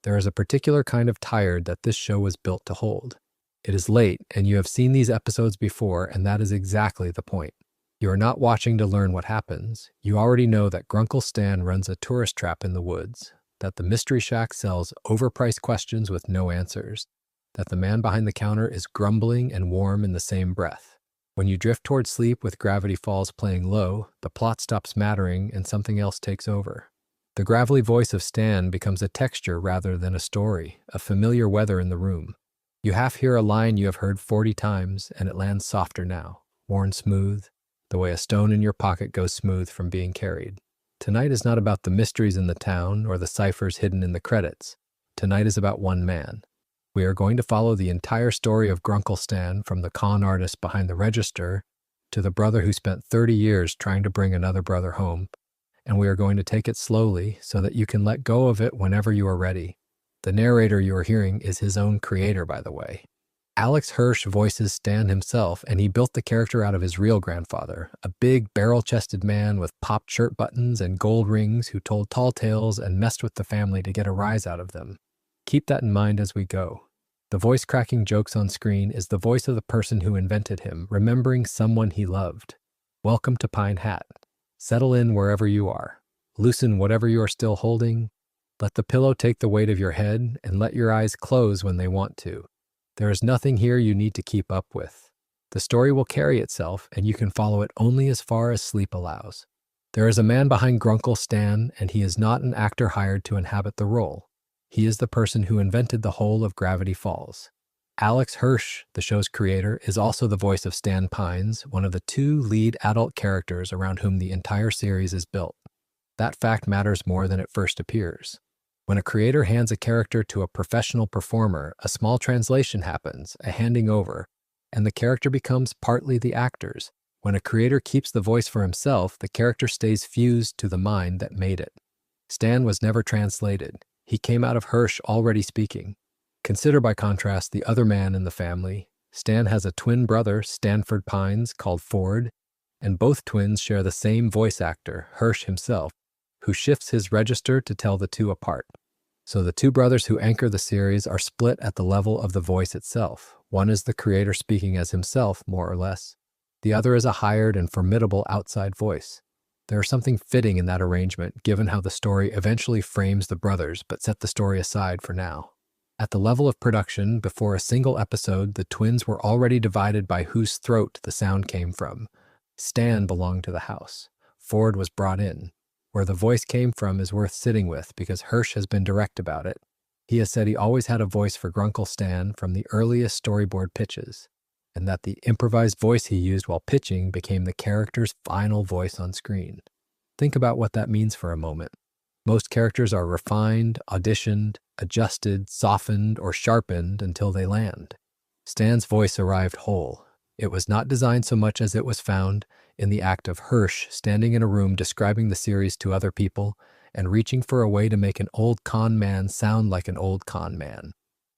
There is a particular kind of tired that this show was built to hold. It is late, and you have seen these episodes before, and that is exactly the point. You are not watching to learn what happens. You already know that Grunkle Stan runs a tourist trap in the woods, that the Mystery Shack sells overpriced questions with no answers, that the man behind the counter is grumbling and warm in the same breath. When you drift toward sleep with Gravity Falls playing low, the plot stops mattering and something else takes over. The gravelly voice of Stan becomes a texture rather than a story, a familiar weather in the room. You half hear a line you have heard 40 times, and it lands softer now, worn smooth, the way a stone in your pocket goes smooth from being carried. Tonight is not about the mysteries in the town or the ciphers hidden in the credits. Tonight is about one man. We are going to follow the entire story of Grunkle Stan, from the con artist behind the register to the brother who spent 30 years trying to bring another brother home. And we are going to take it slowly so that you can let go of it whenever you are ready. The narrator you are hearing is his own creator, by the way. Alex Hirsch voices Stan himself, and he built the character out of his real grandfather, a big, barrel-chested man with popped shirt buttons and gold rings who told tall tales and messed with the family to get a rise out of them. Keep that in mind as we go. The voice cracking jokes on screen is the voice of the person who invented him, remembering someone he loved. Welcome to Pine Hat. Settle in wherever you are. Loosen whatever you are still holding. Let the pillow take the weight of your head, and let your eyes close when they want to. There is nothing here you need to keep up with. The story will carry itself, and you can follow it only as far as sleep allows. There is a man behind Grunkle Stan, and he is not an actor hired to inhabit the role. He is the person who invented the whole of Gravity Falls. Alex Hirsch, the show's creator, is also the voice of Stanley Pines, one of the 2 lead adult characters around whom the entire series is built. That fact matters more than it first appears. When a creator hands a character to a professional performer, a small translation happens, a handing over, and the character becomes partly the actor's. When a creator keeps the voice for himself, the character stays fused to the mind that made it. Stan was never translated. He came out of Hirsch already speaking. Consider, by contrast, the other man in the family. Stan has a twin brother, Stanford Pines, called Ford, and both twins share the same voice actor, Hirsch himself, who shifts his register to tell the 2 apart. So the 2 brothers who anchor the series are split at the level of the voice itself. One is the creator speaking as himself, more or less. The other is a hired and formidable outside voice. There is something fitting in that arrangement, given how the story eventually frames the brothers, but set the story aside for now. At the level of production, before a single episode, the twins were already divided by whose throat the sound came from. Stan belonged to the house. Ford was brought in. Where the voice came from is worth sitting with, because Hirsch has been direct about it. He has said he always had a voice for Grunkle Stan from the earliest storyboard pitches, and that the improvised voice he used while pitching became the character's final voice on screen. Think about what that means for a moment. Most characters are refined, auditioned, adjusted, softened, or sharpened until they land. Stan's voice arrived whole. It was not designed so much as it was found in the act of Hirsch standing in a room describing the series to other people and reaching for a way to make an old con man sound like an old con man.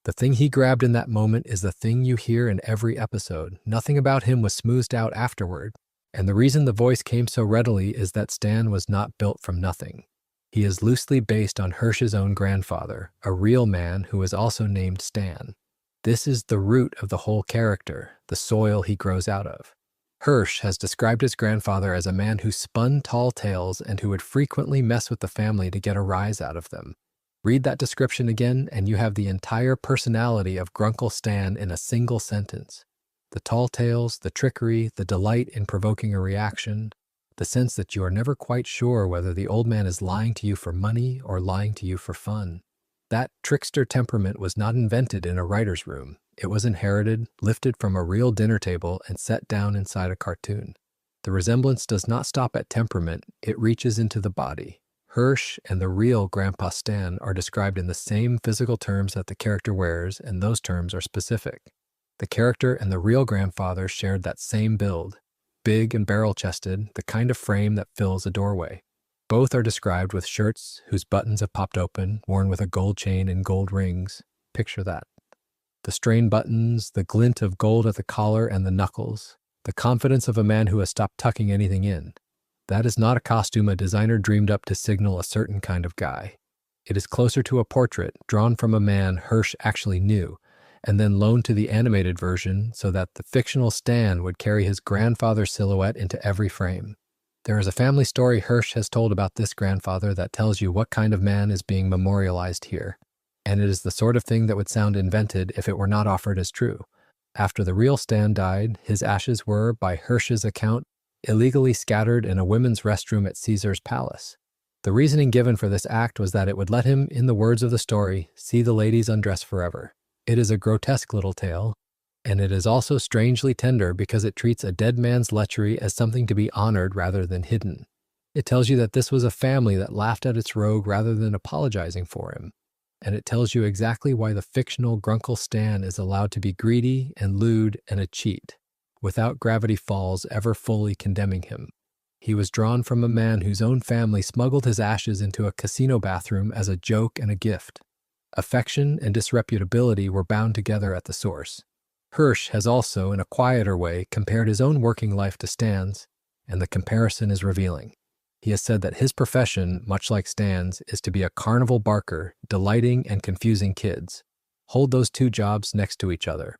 The thing he grabbed in that moment is the thing you hear in every episode. Nothing about him was smoothed out afterward, and the reason the voice came so readily is that Stan was not built from nothing. He is loosely based on Hirsch's own grandfather, a real man who is also named Stan. This is the root of the whole character, the soil he grows out of. Hirsch has described his grandfather as a man who spun tall tales and who would frequently mess with the family to get a rise out of them. Read that description again, and you have the entire personality of Grunkle Stan in a single sentence. The tall tales, the trickery, the delight in provoking a reaction, the sense that you are never quite sure whether the old man is lying to you for money or lying to you for fun. That trickster temperament was not invented in a writer's room. It was inherited, lifted from a real dinner table, and set down inside a cartoon. The resemblance does not stop at temperament, it reaches into the body. Hirsch and the real Grandpa Stan are described in the same physical terms that the character wears, and those terms are specific. The character and the real grandfather shared that same build, big and barrel-chested, the kind of frame that fills a doorway. Both are described with shirts whose buttons have popped open, worn with a gold chain and gold rings. Picture that. The strained buttons, the glint of gold at the collar and the knuckles, the confidence of a man who has stopped tucking anything in. That is not a costume a designer dreamed up to signal a certain kind of guy. It is closer to a portrait drawn from a man Hirsch actually knew, and then loaned to the animated version so that the fictional Stan would carry his grandfather's silhouette into every frame. There is a family story Hirsch has told about this grandfather that tells you what kind of man is being memorialized here, and it is the sort of thing that would sound invented if it were not offered as true. After the real Stan died, his ashes were, by Hirsch's account, illegally scattered in a women's restroom at Caesar's palace. The reasoning given for this act was that it would let him, in the words of the story, see the ladies undress forever. It is a grotesque little tale, and it is also strangely tender because it treats a dead man's lechery as something to be honored rather than hidden. It tells you that this was a family that laughed at its rogue rather than apologizing for him, and it tells you exactly why the fictional Grunkle Stan is allowed to be greedy and lewd and a cheat, without Gravity Falls ever fully condemning him. He was drawn from a man whose own family smuggled his ashes into a casino bathroom as a joke and a gift. Affection and disreputability were bound together at the source. Hirsch has also, in a quieter way, compared his own working life to Stan's, and the comparison is revealing. He has said that his profession, much like Stan's, is to be a carnival barker, delighting and confusing kids. Hold those two jobs next to each other.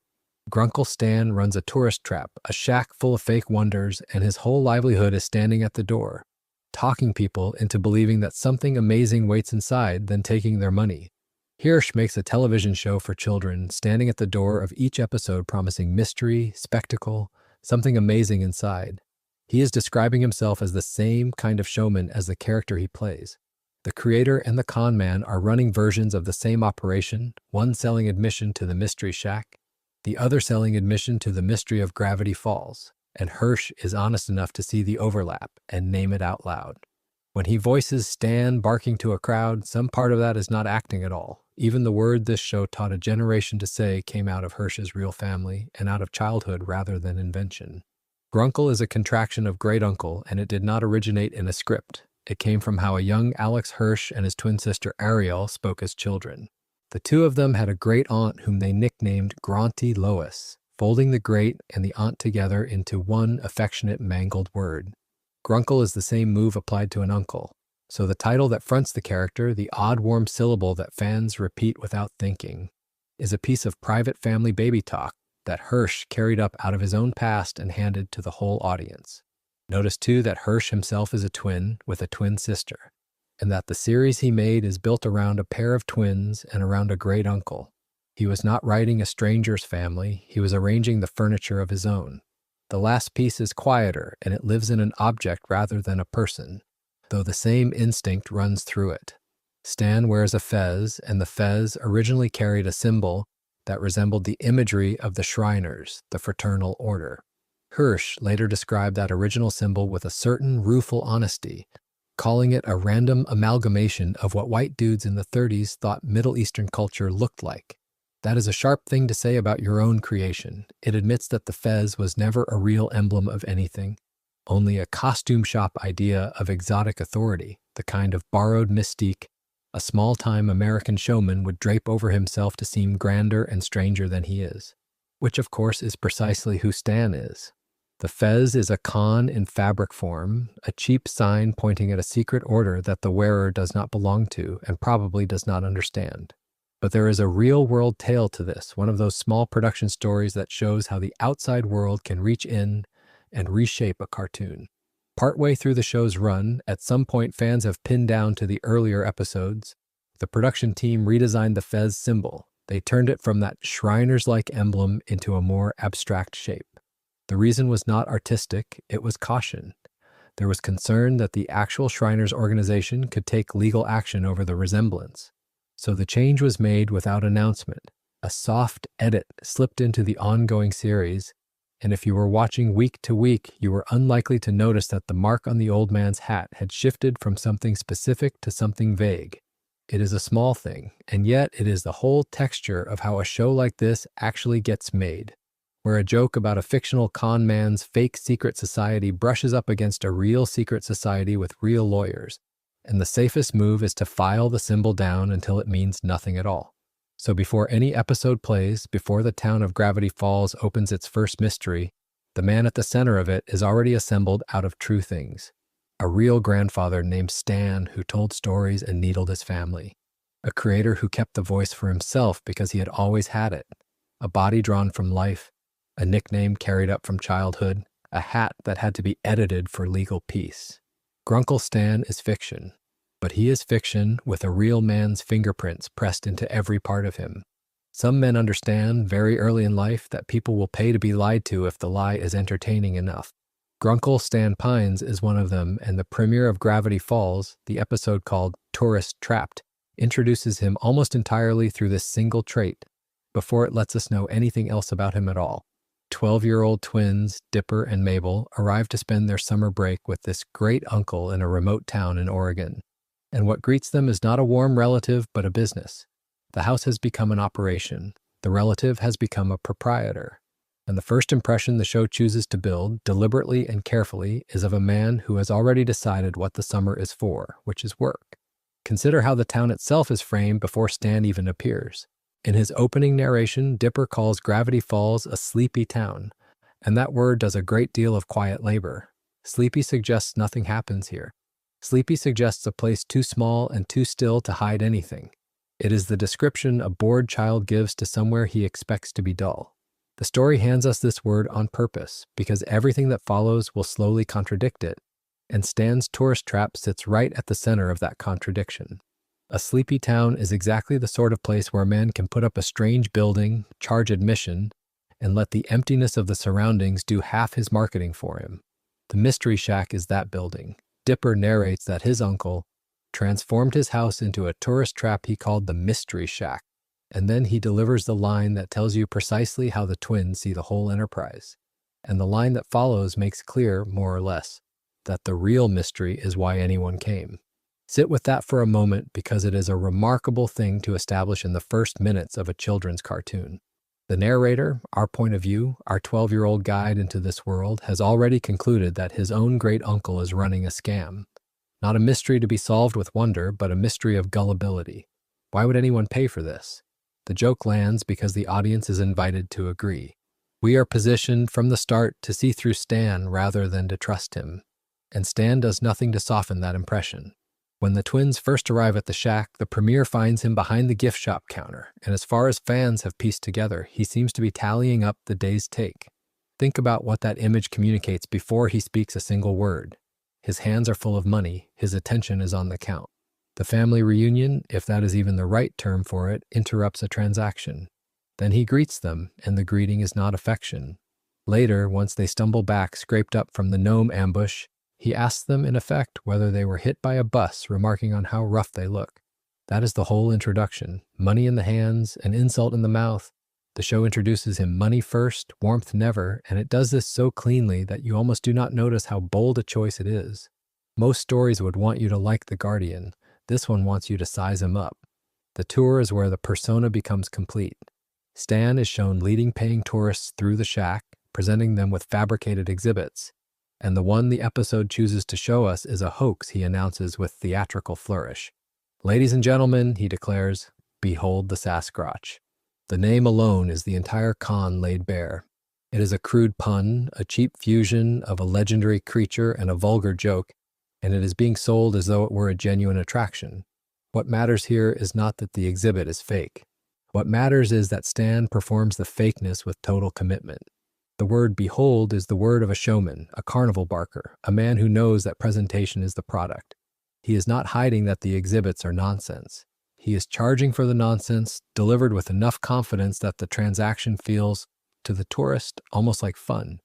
Grunkle Stan runs a tourist trap, a shack full of fake wonders, and his whole livelihood is standing at the door, talking people into believing that something amazing waits inside, then taking their money. Hirsch makes a television show for children, standing at the door of each episode promising mystery, spectacle, something amazing inside. He is describing himself as the same kind of showman as the character he plays. The creator and the con man are running versions of the same operation, one selling admission to the Mystery Shack, the other selling admission to the mystery of Gravity Falls, and Hirsch is honest enough to see the overlap and name it out loud. When he voices Stan barking to a crowd, some part of that is not acting at all. Even the word this show taught a generation to say came out of Hirsch's real family and out of childhood rather than invention. Grunkle is a contraction of great uncle, and it did not originate in a script. It came from how a young Alex Hirsch and his twin sister Ariel spoke as children. The two of them had a great aunt whom they nicknamed Grunty Lois, folding the great and the aunt together into one affectionate mangled word. Grunkle is the same move applied to an uncle. So the title that fronts the character, the odd warm syllable that fans repeat without thinking, is a piece of private family baby talk that Hirsch carried up out of his own past and handed to the whole audience. Notice too that Hirsch himself is a twin with a twin sister, and that the series he made is built around a pair of twins and around a great uncle. He was not writing a stranger's family, he was arranging the furniture of his own. The last piece is quieter, and it lives in an object rather than a person, though the same instinct runs through it. Stan wears a fez, and the fez originally carried a symbol that resembled the imagery of the Shriners, the fraternal order. Hirsch later described that original symbol with a certain rueful honesty, calling it a random amalgamation of what white dudes in the 30s thought Middle Eastern culture looked like. That is a sharp thing to say about your own creation. It admits that the fez was never a real emblem of anything, only a costume shop idea of exotic authority, the kind of borrowed mystique a small-time American showman would drape over himself to seem grander and stranger than he is, which of course is precisely who Stan is. The fez is a con in fabric form, a cheap sign pointing at a secret order that the wearer does not belong to and probably does not understand. But there is a real-world tale to this, one of those small production stories that shows how the outside world can reach in and reshape a cartoon. Partway through the show's run, at some point fans have pinned down to the earlier episodes, the production team redesigned the fez symbol. They turned it from that Shriners-like emblem into a more abstract shape. The reason was not artistic, it was caution. There was concern that the actual Shriners organization could take legal action over the resemblance. So the change was made without announcement. A soft edit slipped into the ongoing series, and if you were watching week to week, you were unlikely to notice that the mark on the old man's hat had shifted from something specific to something vague. It is a small thing, and yet it is the whole texture of how a show like this actually gets made, where a joke about a fictional con man's fake secret society brushes up against a real secret society with real lawyers, and the safest move is to file the symbol down until it means nothing at all. So before any episode plays, before the town of Gravity Falls opens its first mystery, the man at the center of it is already assembled out of true things. A real grandfather named Stan who told stories and needled his family. a creator who kept the voice for himself because he had always had it, a body drawn from life, a nickname carried up from childhood, a hat that had to be edited for legal peace. Grunkle Stan is fiction, but he is fiction with a real man's fingerprints pressed into every part of him. Some men understand very early in life that people will pay to be lied to if the lie is entertaining enough. Grunkle Stan Pines is one of them, and the premiere of Gravity Falls, the episode called Tourist Trapped, introduces him almost entirely through this single trait, before it lets us know anything else about him at all. 12-year-old twins, Dipper and Mabel, arrive to spend their summer break with this great uncle in a remote town in Oregon. And what greets them is not a warm relative, but a business. The house has become an operation. The relative has become a proprietor. And the first impression the show chooses to build, deliberately and carefully, is of a man who has already decided what the summer is for, which is work. Consider how the town itself is framed before Stan even appears. In his opening narration, Dipper calls Gravity Falls a sleepy town, and that word does a great deal of quiet labor. Sleepy suggests nothing happens here. Sleepy suggests a place too small and too still to hide anything. It is the description a bored child gives to somewhere he expects to be dull. The story hands us this word on purpose, because everything that follows will slowly contradict it, and Stan's tourist trap sits right at the center of that contradiction. A sleepy town is exactly the sort of place where a man can put up a strange building, charge admission, and let the emptiness of the surroundings do half his marketing for him. The Mystery Shack is that building. Dipper narrates that his uncle transformed his house into a tourist trap he called the Mystery Shack, and then he delivers the line that tells you precisely how the twins see the whole enterprise. And the line that follows makes clear, more or less, that the real mystery is why anyone came. Sit with that for a moment, because it is a remarkable thing to establish in the first minutes of a children's cartoon. The narrator, our point of view, our 12-year-old guide into this world, has already concluded that his own great uncle is running a scam. Not a mystery to be solved with wonder, but a mystery of gullibility. Why would anyone pay for this? The joke lands because the audience is invited to agree. We are positioned from the start to see through Stan rather than to trust him, and Stan does nothing to soften that impression. When the twins first arrive at the shack, the premiere finds him behind the gift shop counter, and as far as fans have pieced together, he seems to be tallying up the day's take. Think about what that image communicates before he speaks a single word. His hands are full of money, his attention is on the count. The family reunion, if that is even the right term for it, interrupts a transaction. Then he greets them, and the greeting is not affection. Later, once they stumble back, scraped up from the gnome ambush, he asks them, in effect, whether they were hit by a bus, remarking on how rough they look. That is the whole introduction. Money in the hands, an insult in the mouth. The show introduces him money first, warmth never, and it does this so cleanly that you almost do not notice how bold a choice it is. Most stories would want you to like the Guardian. This one wants you to size him up. The tour is where the persona becomes complete. Stan is shown leading paying tourists through the shack, presenting them with fabricated exhibits. And the one the episode chooses to show us is a hoax, he announces with theatrical flourish. Ladies and gentlemen, he declares, behold the Sasquatch. The name alone is the entire con laid bare. It is a crude pun, a cheap fusion of a legendary creature and a vulgar joke, and it is being sold as though it were a genuine attraction. What matters here is not that the exhibit is fake. What matters is that Stan performs the fakeness with total commitment. The word behold is the word of a showman, a carnival barker, a man who knows that presentation is the product. He is not hiding that the exhibits are nonsense. He is charging for the nonsense, delivered with enough confidence that the transaction feels, to the tourist, almost like fun.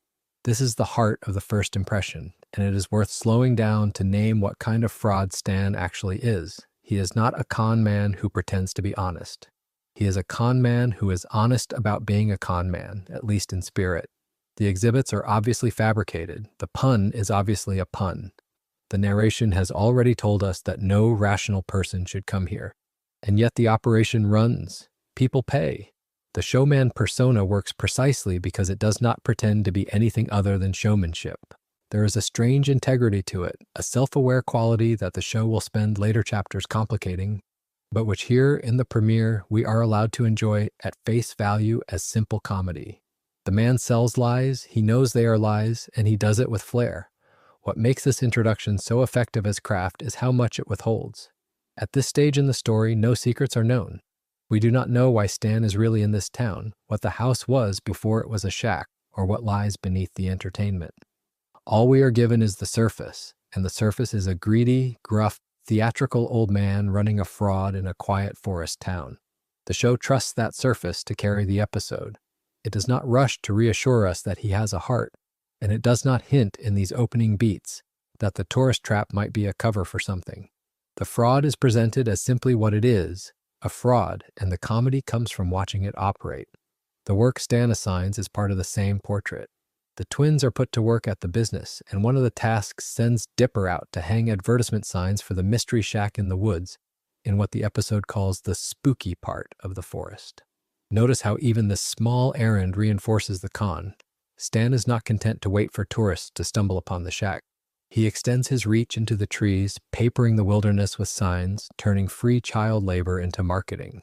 This is the heart of the first impression, and it is worth slowing down to name what kind of fraud Stan actually is. He is not a con man who pretends to be honest. He is a con man who is honest about being a con man, at least in spirit. The exhibits are obviously fabricated. The pun is obviously a pun. The narration has already told us that no rational person should come here. And yet the operation runs. People pay. The showman persona works precisely because it does not pretend to be anything other than showmanship. There is a strange integrity to it, a self-aware quality that the show will spend later chapters complicating, but which here in the premiere we are allowed to enjoy at face value as simple comedy. The man sells lies, he knows they are lies, and he does it with flair. What makes this introduction so effective as craft is how much it withholds. At this stage in the story, no secrets are known. We do not know why Stan is really in this town, what the house was before it was a shack, or what lies beneath the entertainment. All we are given is the surface, and the surface is a greedy, gruff, theatrical old man running a fraud in a quiet forest town. The show trusts that surface to carry the episode. It does not rush to reassure us that he has a heart, and it does not hint in these opening beats that the tourist trap might be a cover for something. The fraud is presented as simply what it is, a fraud, and the comedy comes from watching it operate. The work Stan assigns is part of the same portrait. The twins are put to work at the business, and one of the tasks sends Dipper out to hang advertisement signs for the mystery shack in the woods, in what the episode calls the spooky part of the forest. Notice how even this small errand reinforces the con. Stan is not content to wait for tourists to stumble upon the shack. He extends his reach into the trees, papering the wilderness with signs, turning free child labor into marketing.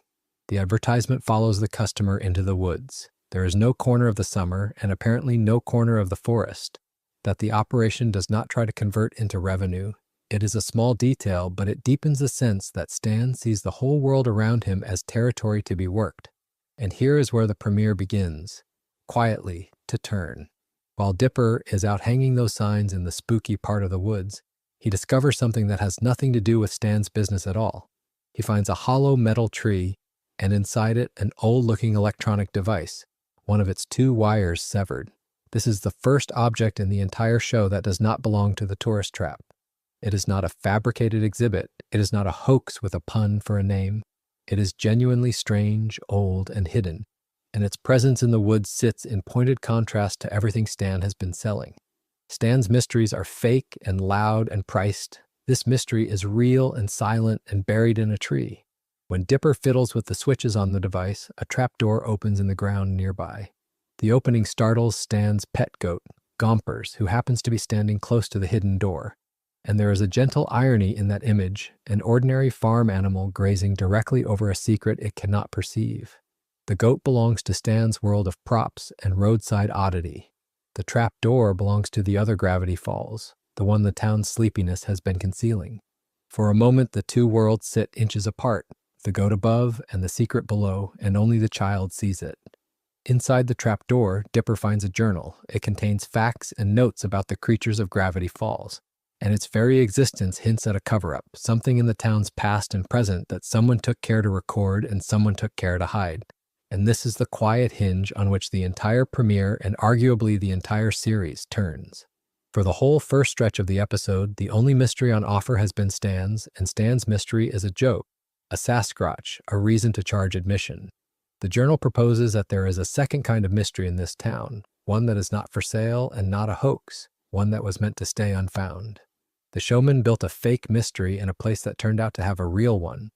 The advertisement follows the customer into the woods. There is no corner of the summer, and apparently no corner of the forest, that the operation does not try to convert into revenue. It is a small detail, but it deepens the sense that Stan sees the whole world around him as territory to be worked. And here is where the premiere begins, quietly, to turn. While Dipper is out hanging those signs in the spooky part of the woods, he discovers something that has nothing to do with Stan's business at all. He finds a hollow metal tree, and inside it an old-looking electronic device, one of its 2 wires severed. This is the first object in the entire show that does not belong to the tourist trap. It is not a fabricated exhibit. It is not a hoax with a pun for a name. It is genuinely strange, old, and hidden, and its presence in the woods sits in pointed contrast to everything Stan has been selling. Stan's mysteries are fake and loud and priced. This mystery is real and silent and buried in a tree. When Dipper fiddles with the switches on the device, a trapdoor opens in the ground nearby. The opening startles Stan's pet goat, Gompers, who happens to be standing close to the hidden door. And there is a gentle irony in that image, an ordinary farm animal grazing directly over a secret it cannot perceive. The goat belongs to Stan's world of props and roadside oddity. The trap door belongs to the other gravity falls, the one the town's sleepiness has been concealing. For a moment, the 2 worlds sit inches apart, the goat above and the secret below, and only the child sees it. Inside the trap door, Dipper finds a journal. It contains facts and notes about the creatures of Gravity Falls, and its very existence hints at a cover-up, something in the town's past and present that someone took care to record and someone took care to hide. And this is the quiet hinge on which the entire premiere and arguably the entire series turns. For the whole first stretch of the episode, the only mystery on offer has been Stan's, and Stan's mystery is a joke, a Sasquatch, a reason to charge admission. The journal proposes that there is a second kind of mystery in this town, one that is not for sale and not a hoax, one that was meant to stay unfound. The showman built a fake mystery in a place that turned out to have a real one.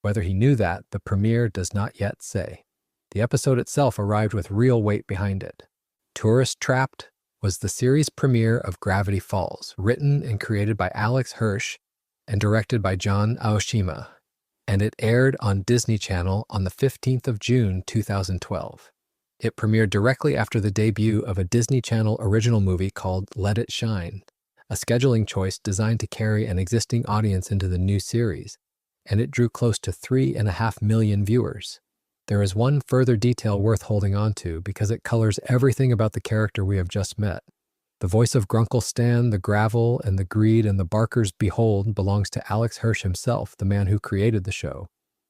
Whether he knew that, the premiere does not yet say. The episode itself arrived with real weight behind it. Tourist Trapped was the series premiere of Gravity Falls, written and created by Alex Hirsch and directed by John Aoshima, and it aired on Disney Channel on the 15th of June 2012. It premiered directly after the debut of a Disney Channel original movie called Let It Shine, a scheduling choice designed to carry an existing audience into the new series, and it drew close to 3.5 million viewers. There is one further detail worth holding on to because it colors everything about the character we have just met. The voice of Grunkle Stan, the gravel, and the greed and the barkers behold belongs to Alex Hirsch himself, the man who created the show.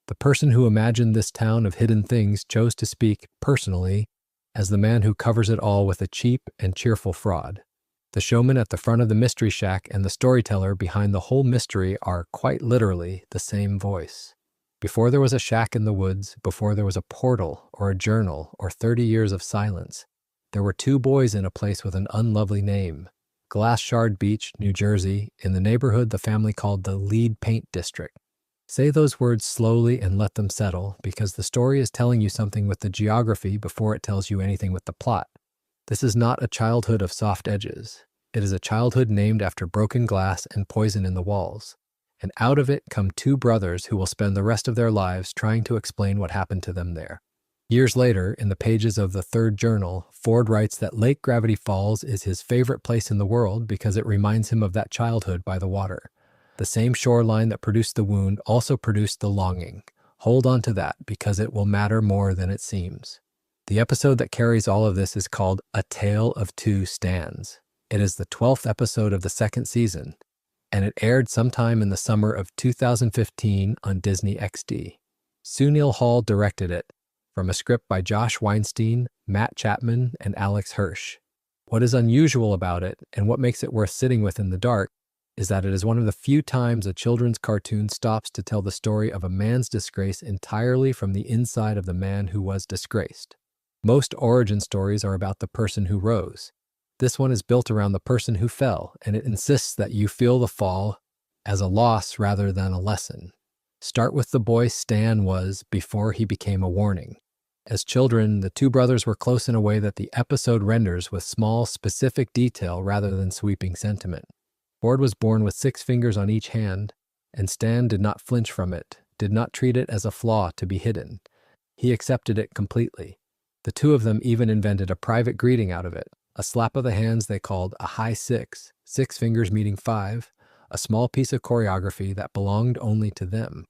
The person who imagined this town of hidden things chose to speak, personally, as the man who covers it all with a cheap and cheerful fraud. The showman at the front of the mystery shack and the storyteller behind the whole mystery are, quite literally, the same voice. Before there was a shack in the woods, before there was a portal or a journal or 30 years of silence, there were 2 boys in a place with an unlovely name, Glass Shard Beach, New Jersey, in the neighborhood the family called the Lead Paint District. Say those words slowly and let them settle, because the story is telling you something with the geography before it tells you anything with the plot. This is not a childhood of soft edges. It is a childhood named after broken glass and poison in the walls. And out of it come 2 brothers who will spend the rest of their lives trying to explain what happened to them there. Years later, in the pages of the 3rd journal, Ford writes that Lake Gravity Falls is his favorite place in the world because it reminds him of that childhood by the water. The same shoreline that produced the wound also produced the longing. Hold on to that because it will matter more than it seems. The episode that carries all of this is called A Tale of Two Stans. It is the 12th episode of the second season, and it aired sometime in the summer of 2015 on Disney XD. Sunil Hall directed it, from a script by Josh Weinstein, Matt Chapman, and Alex Hirsch. What is unusual about it, and what makes it worth sitting with in the dark, is that it is one of the few times a children's cartoon stops to tell the story of a man's disgrace entirely from the inside of the man who was disgraced. Most origin stories are about the person who rose. This one is built around the person who fell, and it insists that you feel the fall as a loss rather than a lesson. Start with the boy Stan was before he became a warning. As children, the two brothers were close in a way that the episode renders with small, specific detail rather than sweeping sentiment. Ford was born with 6 fingers on each hand, and Stan did not flinch from it, did not treat it as a flaw to be hidden. He accepted it completely. The two of them even invented a private greeting out of it, a slap of the hands they called a high 6, 6 fingers meeting 5, a small piece of choreography that belonged only to them.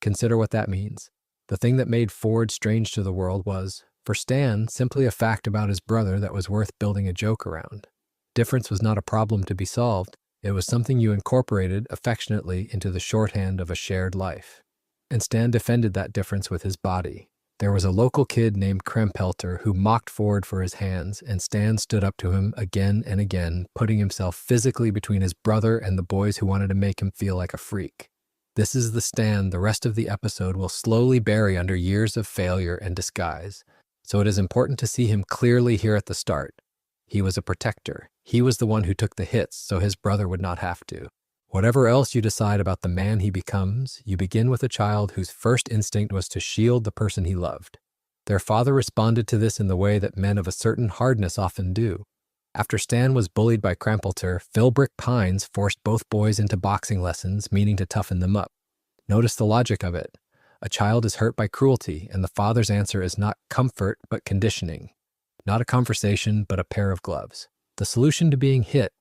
Consider what that means. The thing that made Ford strange to the world was, for Stan, simply a fact about his brother that was worth building a joke around. Difference was not a problem to be solved. It was something you incorporated affectionately into the shorthand of a shared life. And Stan defended that difference with his body. There was a local kid named Krempelter who mocked Ford for his hands, and Stan stood up to him again and again, putting himself physically between his brother and the boys who wanted to make him feel like a freak. This is the Stan the rest of the episode will slowly bury under years of failure and disguise, so it is important to see him clearly here at the start. He was a protector. He was the one who took the hits so his brother would not have to. Whatever else you decide about the man he becomes, you begin with a child whose first instinct was to shield the person he loved. Their father responded to this in the way that men of a certain hardness often do. After Stan was bullied by Krampelter, Filbrick Pines forced both boys into boxing lessons, meaning to toughen them up. Notice the logic of it. A child is hurt by cruelty, and the father's answer is not comfort but conditioning. Not a conversation, but a pair of gloves. The solution to being hit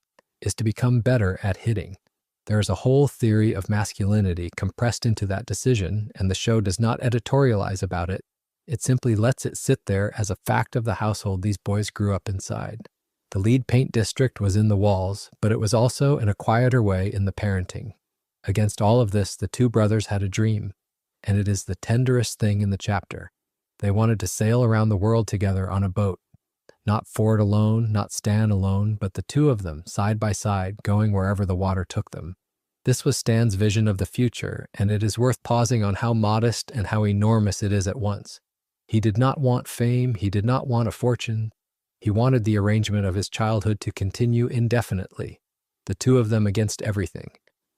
is to become better at hitting. There is a whole theory of masculinity compressed into that decision, and the show does not editorialize about it. It simply lets it sit there as a fact of the household these boys grew up inside. The lead paint district was in the walls, but it was also in a quieter way in the parenting. Against all of this, the two brothers had a dream, and it is the tenderest thing in the chapter. They wanted to sail around the world together on a boat. Not Ford alone, not Stan alone, but the two of them, side by side, going wherever the water took them. This was Stan's vision of the future, and it is worth pausing on how modest and how enormous it is at once. He did not want fame, he did not want a fortune. He wanted the arrangement of his childhood to continue indefinitely. The two of them against everything.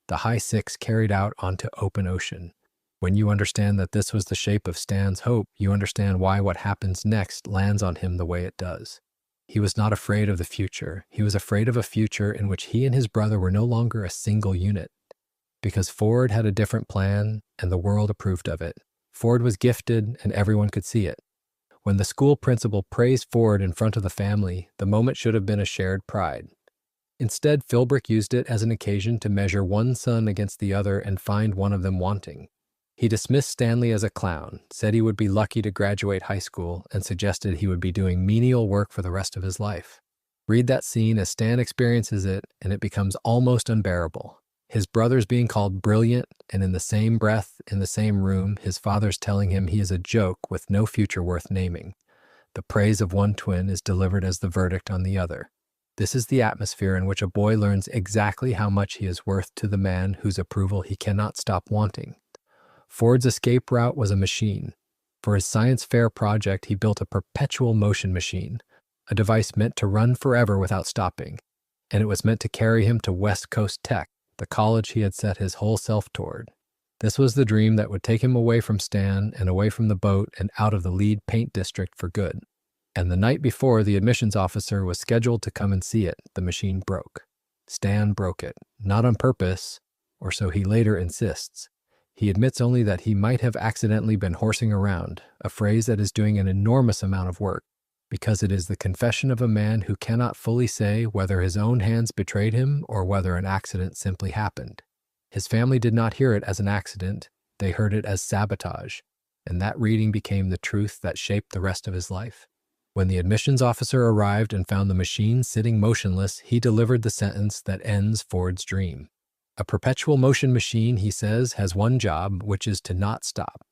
The high 6 carried out onto open ocean. When you understand that this was the shape of Stan's hope, you understand why what happens next lands on him the way it does. He was not afraid of the future. He was afraid of a future in which he and his brother were no longer a single unit. Because Ford had a different plan, and the world approved of it. Ford was gifted, and everyone could see it. When the school principal praised Ford in front of the family, the moment should have been a shared pride. Instead, Filbrick used it as an occasion to measure one son against the other and find one of them wanting. He dismissed Stanley as a clown, said he would be lucky to graduate high school, and suggested he would be doing menial work for the rest of his life. Read that scene as Stan experiences it, and it becomes almost unbearable. His brother's being called brilliant, and in the same breath, in the same room, his father's telling him he is a joke with no future worth naming. The praise of one twin is delivered as the verdict on the other. This is the atmosphere in which a boy learns exactly how much he is worth to the man whose approval he cannot stop wanting. Ford's escape route was a machine. For his science fair project, he built a perpetual motion machine, a device meant to run forever without stopping, and it was meant to carry him to West Coast Tech, the college he had set his whole self toward. This was the dream that would take him away from Stan and away from the boat and out of the lead paint district for good. And the night before the admissions officer was scheduled to come and see it, the machine broke. Stan broke it, not on purpose, or so he later insists. He admits only that he might have accidentally been horsing around, a phrase that is doing an enormous amount of work, because it is the confession of a man who cannot fully say whether his own hands betrayed him or whether an accident simply happened. His family did not hear it as an accident, they heard it as sabotage, and that reading became the truth that shaped the rest of his life. When the admissions officer arrived and found the machine sitting motionless, he delivered the sentence that ends Ford's dream. A perpetual motion machine, he says, has one job, which is to not stop.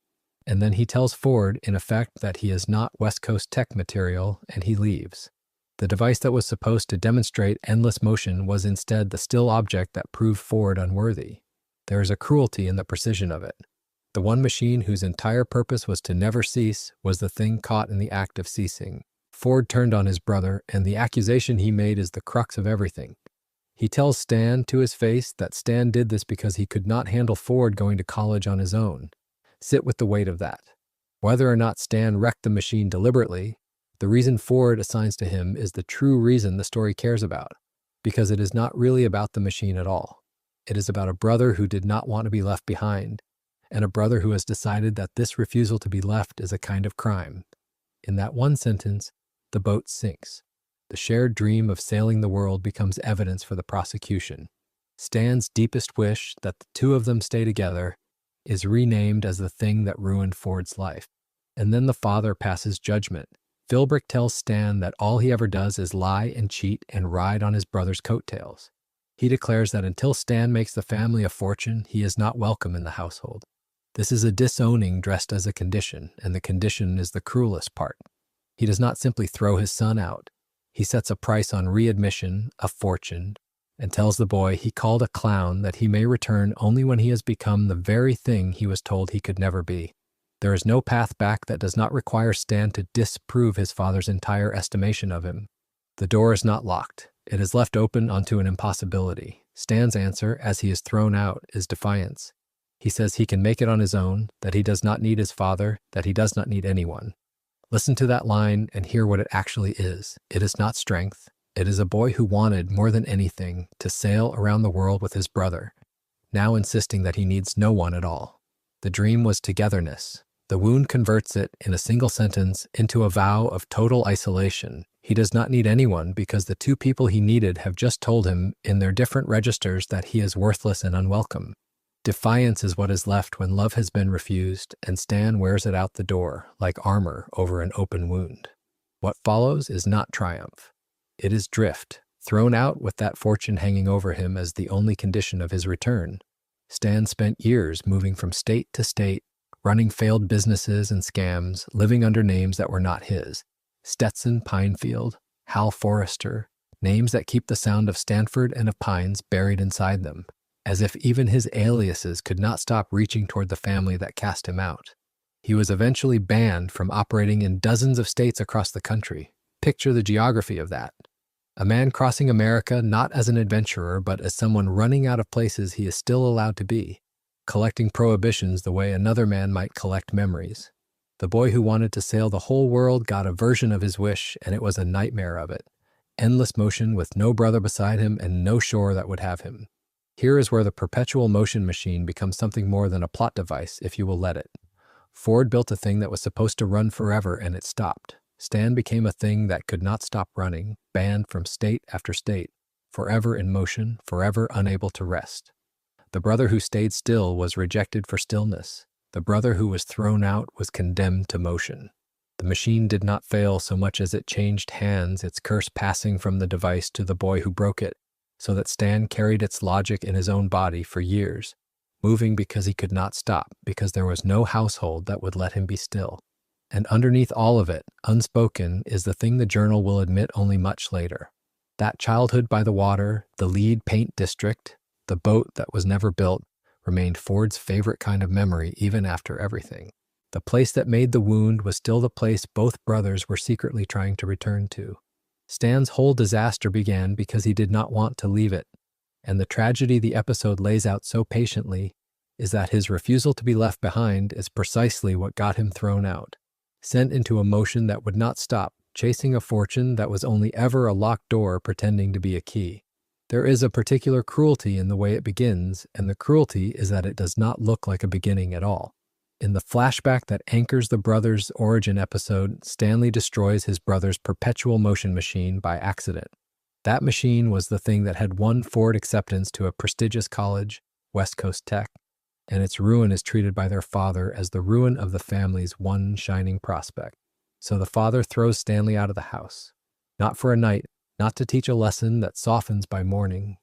And then he tells Ford, in effect, that he is not West Coast tech material, and he leaves. The device that was supposed to demonstrate endless motion was instead the still object that proved Ford unworthy. There is a cruelty in the precision of it. The one machine whose entire purpose was to never cease was the thing caught in the act of ceasing. Ford turned on his brother, and the accusation he made is the crux of everything. He tells Stan to his face that Stan did this because he could not handle Ford going to college on his own. Sit with the weight of that. Whether or not Stan wrecked the machine deliberately, the reason Ford assigns to him is the true reason the story cares about, because it is not really about the machine at all. It is about a brother who did not want to be left behind, and a brother who has decided that this refusal to be left is a kind of crime. In that one sentence, the boat sinks. The shared dream of sailing the world becomes evidence for the prosecution. Stan's deepest wish, that the two of them stay together, is renamed as the thing that ruined Ford's life. And then the father passes judgment. Filbrick tells Stan that all he ever does is lie and cheat and ride on his brother's coattails. He declares that until Stan makes the family a fortune, he is not welcome in the household. This is a disowning dressed as a condition, and the condition is the cruelest part. He does not simply throw his son out. He sets a price on readmission, a fortune, and tells the boy he called a clown that he may return only when he has become the very thing he was told he could never be. There is no path back that does not require Stan to disprove his father's entire estimation of him. The door is not locked. It is left open onto an impossibility. Stan's answer, as he is thrown out, is defiance. He says he can make it on his own, that he does not need his father, that he does not need anyone. Listen to that line and hear what it actually is. It is not strength. It is a boy who wanted, more than anything, to sail around the world with his brother, now insisting that he needs no one at all. The dream was togetherness. The wound converts it, in a single sentence, into a vow of total isolation. He does not need anyone because the two people he needed have just told him, in their different registers, that he is worthless and unwelcome. Defiance is what is left when love has been refused, and Stan wears it out the door, like armor over an open wound. What follows is not triumph. It is drift, thrown out with that fortune hanging over him as the only condition of his return. Stan spent years moving from state to state, running failed businesses and scams, living under names that were not his. Stetson Pinefield, Hal Forrester, names that keep the sound of Stanford and of Pines buried inside them, as if even his aliases could not stop reaching toward the family that cast him out. He was eventually banned from operating in dozens of states across the country. Picture the geography of that. A man crossing America not as an adventurer, but as someone running out of places he is still allowed to be, collecting prohibitions the way another man might collect memories. The boy who wanted to sail the whole world got a version of his wish, and it was a nightmare of it. Endless motion with no brother beside him and no shore that would have him. Here is where the perpetual motion machine becomes something more than a plot device, if you will let it. Ford built a thing that was supposed to run forever, and it stopped. Stan became a thing that could not stop running, banned from state after state, forever in motion, forever unable to rest. The brother who stayed still was rejected for stillness. The brother who was thrown out was condemned to motion. The machine did not fail so much as it changed hands, its curse passing from the device to the boy who broke it, so that Stan carried its logic in his own body for years, moving because he could not stop, because there was no household that would let him be still. And underneath all of it, unspoken, is the thing the journal will admit only much later. That childhood by the water, the lead paint district, the boat that was never built, remained Ford's favorite kind of memory even after everything. The place that made the wound was still the place both brothers were secretly trying to return to. Stan's whole disaster began because he did not want to leave it, and the tragedy the episode lays out so patiently is that his refusal to be left behind is precisely what got him thrown out, sent into a motion that would not stop, chasing a fortune that was only ever a locked door pretending to be a key. There is a particular cruelty in the way it begins, and the cruelty is that it does not look like a beginning at all. In the flashback that anchors the brothers' origin episode, Stanley destroys his brother's perpetual motion machine by accident. That machine was the thing that had won Ford acceptance to a prestigious college, West Coast tech, and its ruin is treated by their father as the ruin of the family's one shining prospect. So the father throws Stanley out of the house, not for a night, not to teach a lesson that softens by morning.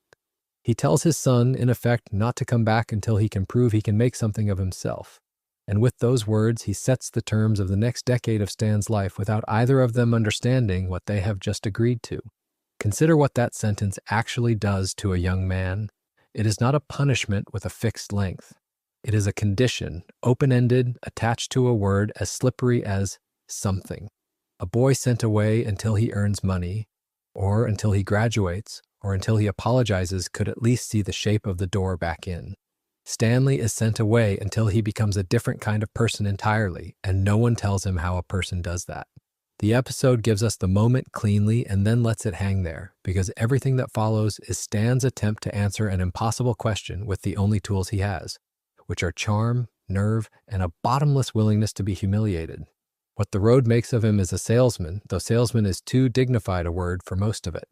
He tells his son, in effect, not to come back until he can prove he can make something of himself. And with those words, he sets the terms of the next decade of Stan's life without either of them understanding what they have just agreed to. Consider what that sentence actually does to a young man. It is not a punishment with a fixed length. It is a condition, open-ended, attached to a word as slippery as something. A boy sent away until he earns money, or until he graduates, or until he apologizes could at least see the shape of the door back in. Stanley is sent away until he becomes a different kind of person entirely, and no one tells him how a person does that. The episode gives us the moment cleanly and then lets it hang there, because everything that follows is Stan's attempt to answer an impossible question with the only tools he has, which are charm, nerve, and a bottomless willingness to be humiliated. What the road makes of him is a salesman, though salesman is too dignified a word for most of it.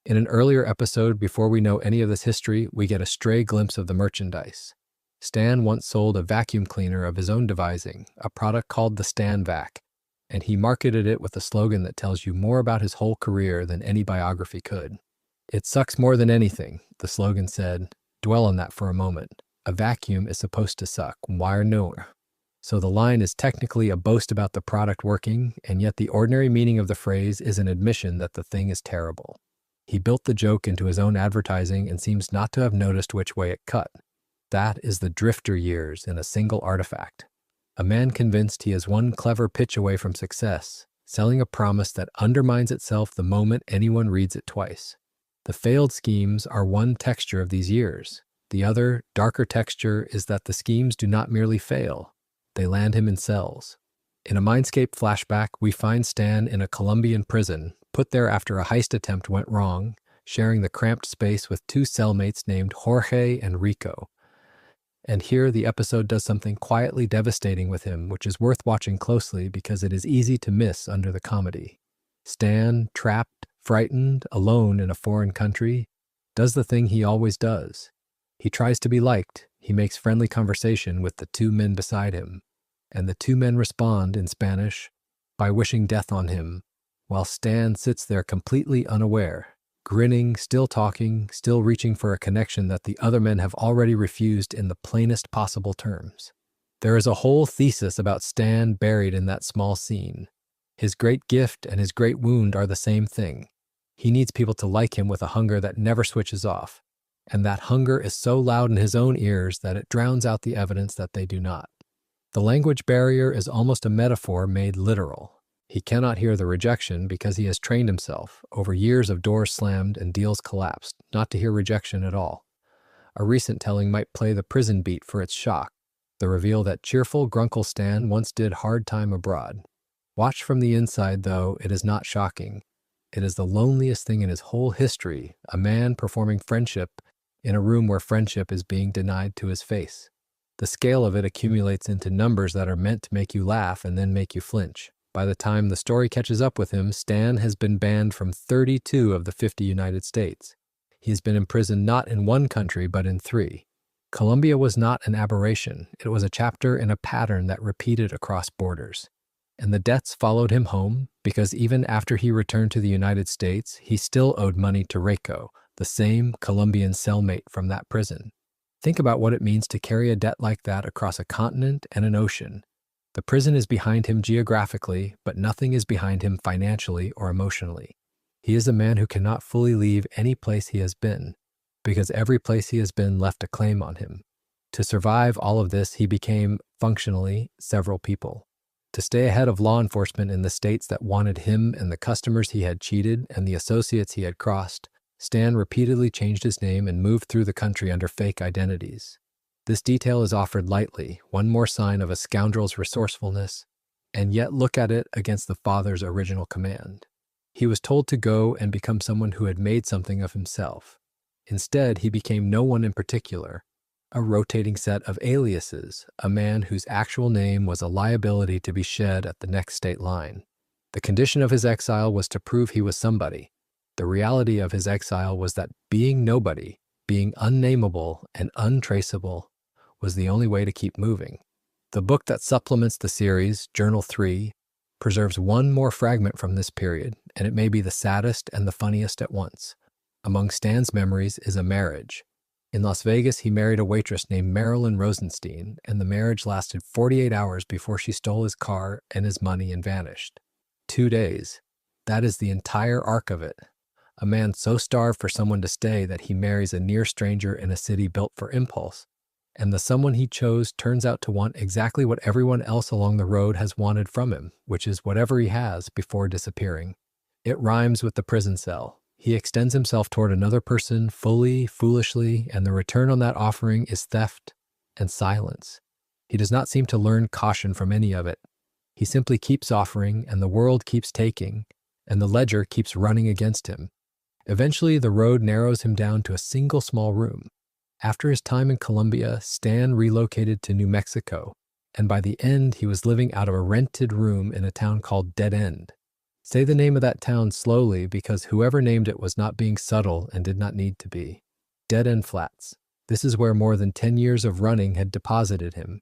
In an earlier episode, before we know any of this history, we get a stray glimpse of the merchandise. Stan once sold a vacuum cleaner of his own devising, a product called the Stan Vac, and he marketed it with a slogan that tells you more about his whole career than any biography could. "It sucks more than anything," the slogan said. Dwell on that for a moment. A vacuum is supposed to suck. Why no? So the line is technically a boast about the product working, and yet the ordinary meaning of the phrase is an admission that the thing is terrible. He built the joke into his own advertising and seems not to have noticed which way it cut. That is the drifter years in a single artifact. A man convinced he is one clever pitch away from success, selling a promise that undermines itself the moment anyone reads it twice. The failed schemes are one texture of these years. The other, darker texture is that the schemes do not merely fail. They land him in cells. In a Mindscape flashback, we find Stan in a Colombian prison, put there after a heist attempt went wrong, sharing the cramped space with two cellmates named Jorge and Rico. And here the episode does something quietly devastating with him, which is worth watching closely because it is easy to miss under the comedy. Stan, trapped, frightened, alone in a foreign country, does the thing he always does. He tries to be liked. He makes friendly conversation with the two men beside him, and the two men respond, in Spanish, by wishing death on him, while Stan sits there completely unaware, grinning, still talking, still reaching for a connection that the other men have already refused in the plainest possible terms. There is a whole thesis about Stan buried in that small scene. His great gift and his great wound are the same thing. He needs people to like him with a hunger that never switches off. And that hunger is so loud in his own ears that it drowns out the evidence that they do not. The language barrier is almost a metaphor made literal. He cannot hear the rejection because he has trained himself, over years of doors slammed and deals collapsed, not to hear rejection at all. A recent telling might play the prison beat for its shock, the reveal that cheerful Grunkle Stan once did hard time abroad. Watched from the inside, though, it is not shocking. It is the loneliest thing in his whole history, a man performing friendship in a room where friendship is being denied to his face. The scale of it accumulates into numbers that are meant to make you laugh and then make you flinch. By the time the story catches up with him, Stan has been banned from 32 of the 50 United States. He has been imprisoned not in one country, but in 3. Colombia was not an aberration. It was a chapter in a pattern that repeated across borders. And the debts followed him home, because even after he returned to the United States, he still owed money to Rico, the same Colombian cellmate from that prison. Think about what it means to carry a debt like that across a continent and an ocean. The prison is behind him geographically, but nothing is behind him financially or emotionally. He is a man who cannot fully leave any place he has been, because every place he has been left a claim on him. To survive all of this, he became, functionally, several people. To stay ahead of law enforcement in the states that wanted him and the customers he had cheated and the associates he had crossed, Stan repeatedly changed his name and moved through the country under fake identities. This detail is offered lightly, one more sign of a scoundrel's resourcefulness, and yet look at it against the father's original command. He was told to go and become someone who had made something of himself. Instead, he became no one in particular, a rotating set of aliases, a man whose actual name was a liability to be shed at the next state line. The condition of his exile was to prove he was somebody. The reality of his exile was that being nobody, being unnameable and untraceable was the only way to keep moving. The book that supplements the series, Journal 3, preserves one more fragment from this period, and it may be the saddest and the funniest at once. Among Stan's memories is a marriage. In Las Vegas, he married a waitress named Marilyn Rosenstein, and the marriage lasted 48 hours before she stole his car and his money and vanished. 2 days. That is the entire arc of it. A man so starved for someone to stay that he marries a near stranger in a city built for impulse. And the someone he chose turns out to want exactly what everyone else along the road has wanted from him, which is whatever he has before disappearing. It rhymes with the prison cell. He extends himself toward another person fully, foolishly, and the return on that offering is theft and silence. He does not seem to learn caution from any of it. He simply keeps offering, and the world keeps taking, and the ledger keeps running against him. Eventually, the road narrows him down to a single small room. After his time in Colombia, Stan relocated to New Mexico, and by the end, he was living out of a rented room in a town called Dead End. Say the name of that town slowly because whoever named it was not being subtle and did not need to be. Dead End Flats. This is where more than 10 years of running had deposited him.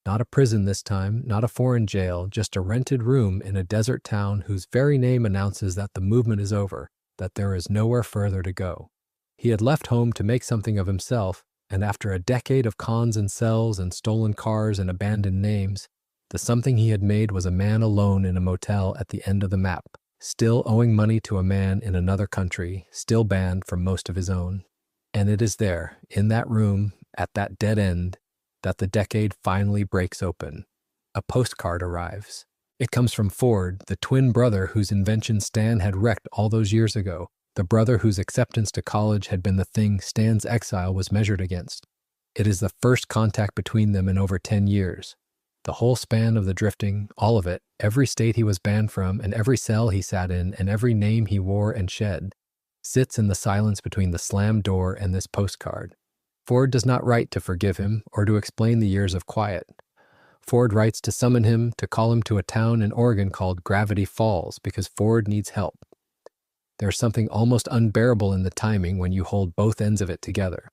Not a prison this time, not a foreign jail, just a rented room in a desert town whose very name announces that the movement is over, that there is nowhere further to go. He had left home to make something of himself, and after a decade of cons and cells and stolen cars and abandoned names, the something he had made was a man alone in a motel at the end of the map, still owing money to a man in another country, still banned from most of his own. And it is there, in that room, at that dead end, that the decade finally breaks open. A postcard arrives. It comes from Ford, the twin brother whose invention Stan had wrecked all those years ago, the brother whose acceptance to college had been the thing Stan's exile was measured against. It is the first contact between them in over 10 years. The whole span of the drifting, all of it, every state he was banned from, and every cell he sat in, and every name he wore and shed, sits in the silence between the slammed door and this postcard. Ford does not write to forgive him or to explain the years of quiet. Ford writes to summon him, to call him to a town in Oregon called Gravity Falls because Ford needs help. There's something almost unbearable in the timing when you hold both ends of it together.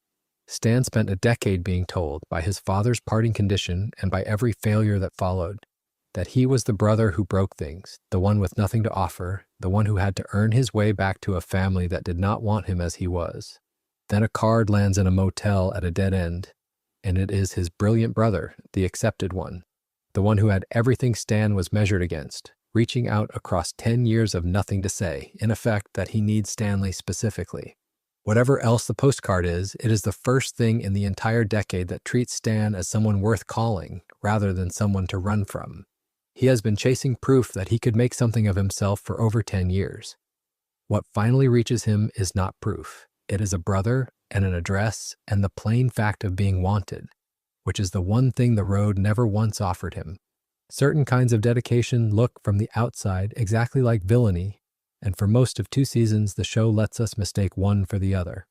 Stan spent a decade being told, by his father's parting condition and by every failure that followed, that he was the brother who broke things, the one with nothing to offer, the one who had to earn his way back to a family that did not want him as he was. Then a card lands in a motel at a dead end, and it is his brilliant brother, the accepted one, the one who had everything Stan was measured against, reaching out across 10 years of nothing to say, in effect that he needs Stanley specifically. Whatever else the postcard is, it is the first thing in the entire decade that treats Stan as someone worth calling, rather than someone to run from. He has been chasing proof that he could make something of himself for over 10 years. What finally reaches him is not proof. It is a brother and an address and the plain fact of being wanted, which is the one thing the road never once offered him. Certain kinds of dedication look from the outside exactly like villainy, and for most of 2 seasons, the show lets us mistake one for the other.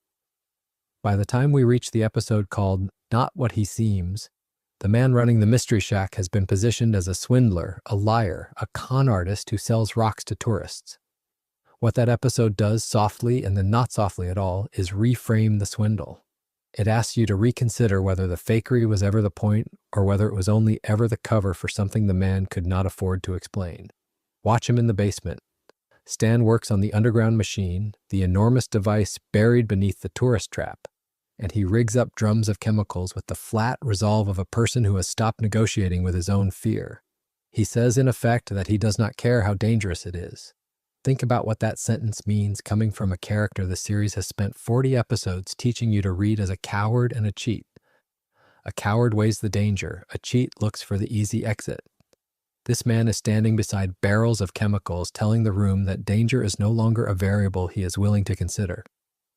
By the time we reach the episode called Not What He Seems, the man running the Mystery Shack has been positioned as a swindler, a liar, a con artist who sells rocks to tourists. What that episode does softly and then not softly at all is reframe the swindle. It asks you to reconsider whether the fakery was ever the point or whether it was only ever the cover for something the man could not afford to explain. Watch him in the basement. Stan works on the underground machine, the enormous device buried beneath the tourist trap, and he rigs up drums of chemicals with the flat resolve of a person who has stopped negotiating with his own fear. He says in effect that he does not care how dangerous it is. Think about what that sentence means coming from a character the series has spent 40 episodes teaching you to read as a coward and a cheat. A coward weighs the danger, a cheat looks for the easy exit. This man is standing beside barrels of chemicals telling the room that danger is no longer a variable he is willing to consider.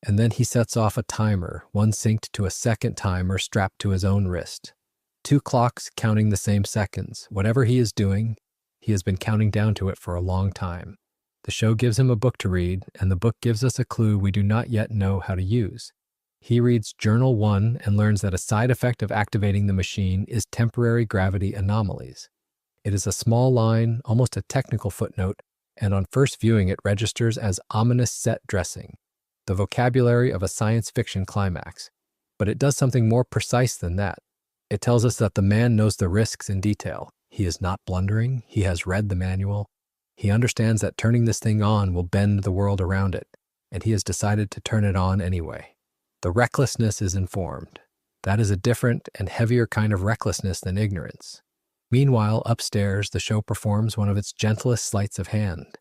And then he sets off a timer, one synced to a second timer strapped to his own wrist. 2 clocks counting the same seconds. Whatever he is doing, he has been counting down to it for a long time. The show gives him a book to read, and the book gives us a clue we do not yet know how to use. He reads Journal 1 and learns that a side effect of activating the machine is temporary gravity anomalies. It is a small line, almost a technical footnote, and on first viewing it registers as ominous set dressing, the vocabulary of a science fiction climax. But it does something more precise than that. It tells us that the man knows the risks in detail. He is not blundering. He has read the manual. He understands that turning this thing on will bend the world around it, and he has decided to turn it on anyway. The recklessness is informed. That is a different and heavier kind of recklessness than ignorance. Meanwhile, upstairs, the show performs one of its gentlest sleights of hand.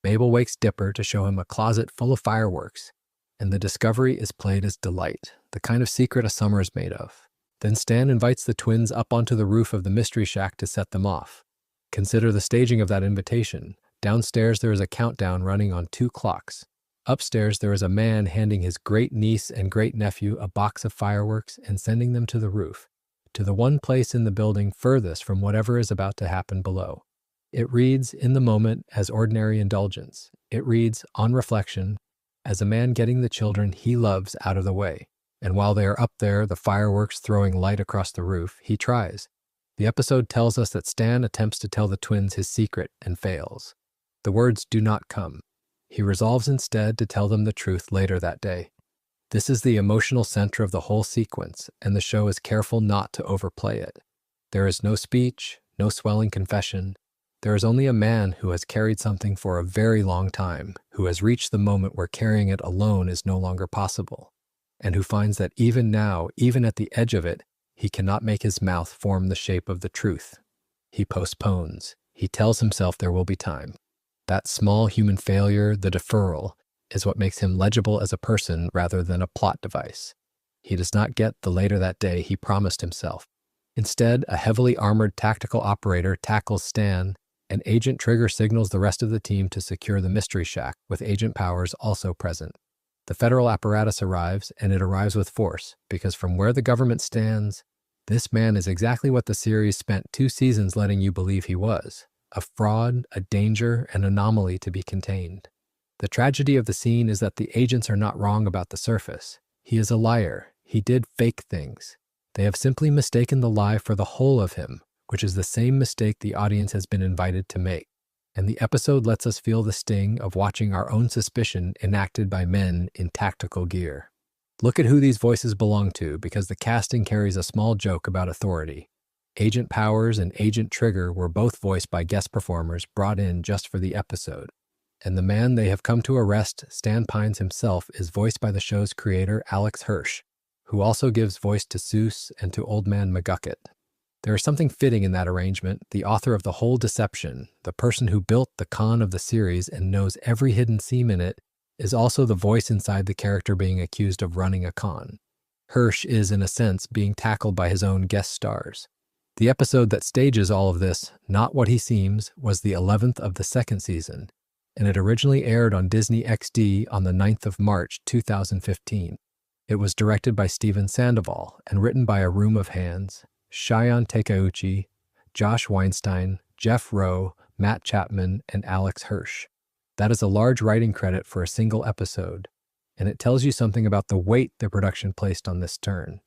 Mabel wakes Dipper to show him a closet full of fireworks, and the discovery is played as delight, the kind of secret a summer is made of. Then Stan invites the twins up onto the roof of the Mystery Shack to set them off. Consider the staging of that invitation. Downstairs there is a countdown running on 2 clocks. Upstairs there is a man handing his great-niece and great-nephew a box of fireworks and sending them to the roof, to the one place in the building furthest from whatever is about to happen below. It reads, in the moment, as ordinary indulgence. It reads, on reflection, as a man getting the children he loves out of the way. And while they are up there, the fireworks throwing light across the roof, he tries. The episode tells us that Stan attempts to tell the twins his secret and fails. The words do not come. He resolves instead to tell them the truth later that day. This is the emotional center of the whole sequence, and the show is careful not to overplay it. There is no speech, no swelling confession. There is only a man who has carried something for a very long time, who has reached the moment where carrying it alone is no longer possible, and who finds that even now, even at the edge of it, he cannot make his mouth form the shape of the truth. He postpones. He tells himself there will be time. That small human failure, the deferral, is what makes him legible as a person rather than a plot device. He does not get the later that day he promised himself. Instead, a heavily armored tactical operator tackles Stan, and Agent Trigger signals the rest of the team to secure the Mystery Shack, with Agent Powers also present. The federal apparatus arrives, and it arrives with force, because from where the government stands, this man is exactly what the series spent 2 seasons letting you believe he was: a fraud, a danger, an anomaly to be contained. The tragedy of the scene is that the agents are not wrong about the surface. He is a liar. He did fake things. They have simply mistaken the lie for the whole of him, which is the same mistake the audience has been invited to make. And the episode lets us feel the sting of watching our own suspicion enacted by men in tactical gear. Look at who these voices belong to, because the casting carries a small joke about authority. Agent Powers and Agent Trigger were both voiced by guest performers brought in just for the episode. And the man they have come to arrest, Stan Pines himself, is voiced by the show's creator, Alex Hirsch, who also gives voice to Seuss and to Old Man McGucket. There is something fitting in that arrangement. The author of the whole deception, the person who built the con of the series and knows every hidden seam in it, is also the voice inside the character being accused of running a con. Hirsch is, in a sense, being tackled by his own guest stars. The episode that stages all of this, Not What He Seems, was the 11th of the 2nd season, and it originally aired on Disney XD on the 9th of March, 2015. It was directed by Steven Sandoval and written by a room of hands: Cheyenne Takeuchi, Josh Weinstein, Jeff Rowe, Matt Chapman, and Alex Hirsch. That is a large writing credit for a single episode, and it tells you something about the weight the production placed on this turn.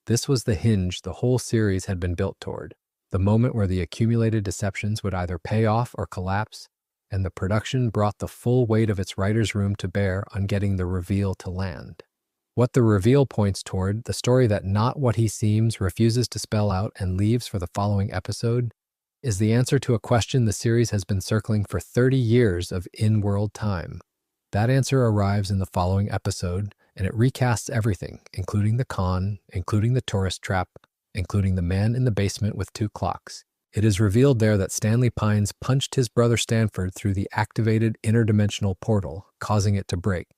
This was the hinge the whole series had been built toward, the moment where the accumulated deceptions would either pay off or collapse, and the production brought the full weight of its writer's room to bear on getting the reveal to land. What the reveal points toward, the story that Not What He Seems refuses to spell out and leaves for the following episode, is the answer to a question the series has been circling for 30 years of in-world time. That answer arrives in the following episode, and it recasts everything, including the con, including the tourist trap, including the man in the basement with 2 clocks. It is revealed there that Stanley Pines punched his brother Stanford through the activated interdimensional portal, causing it to break,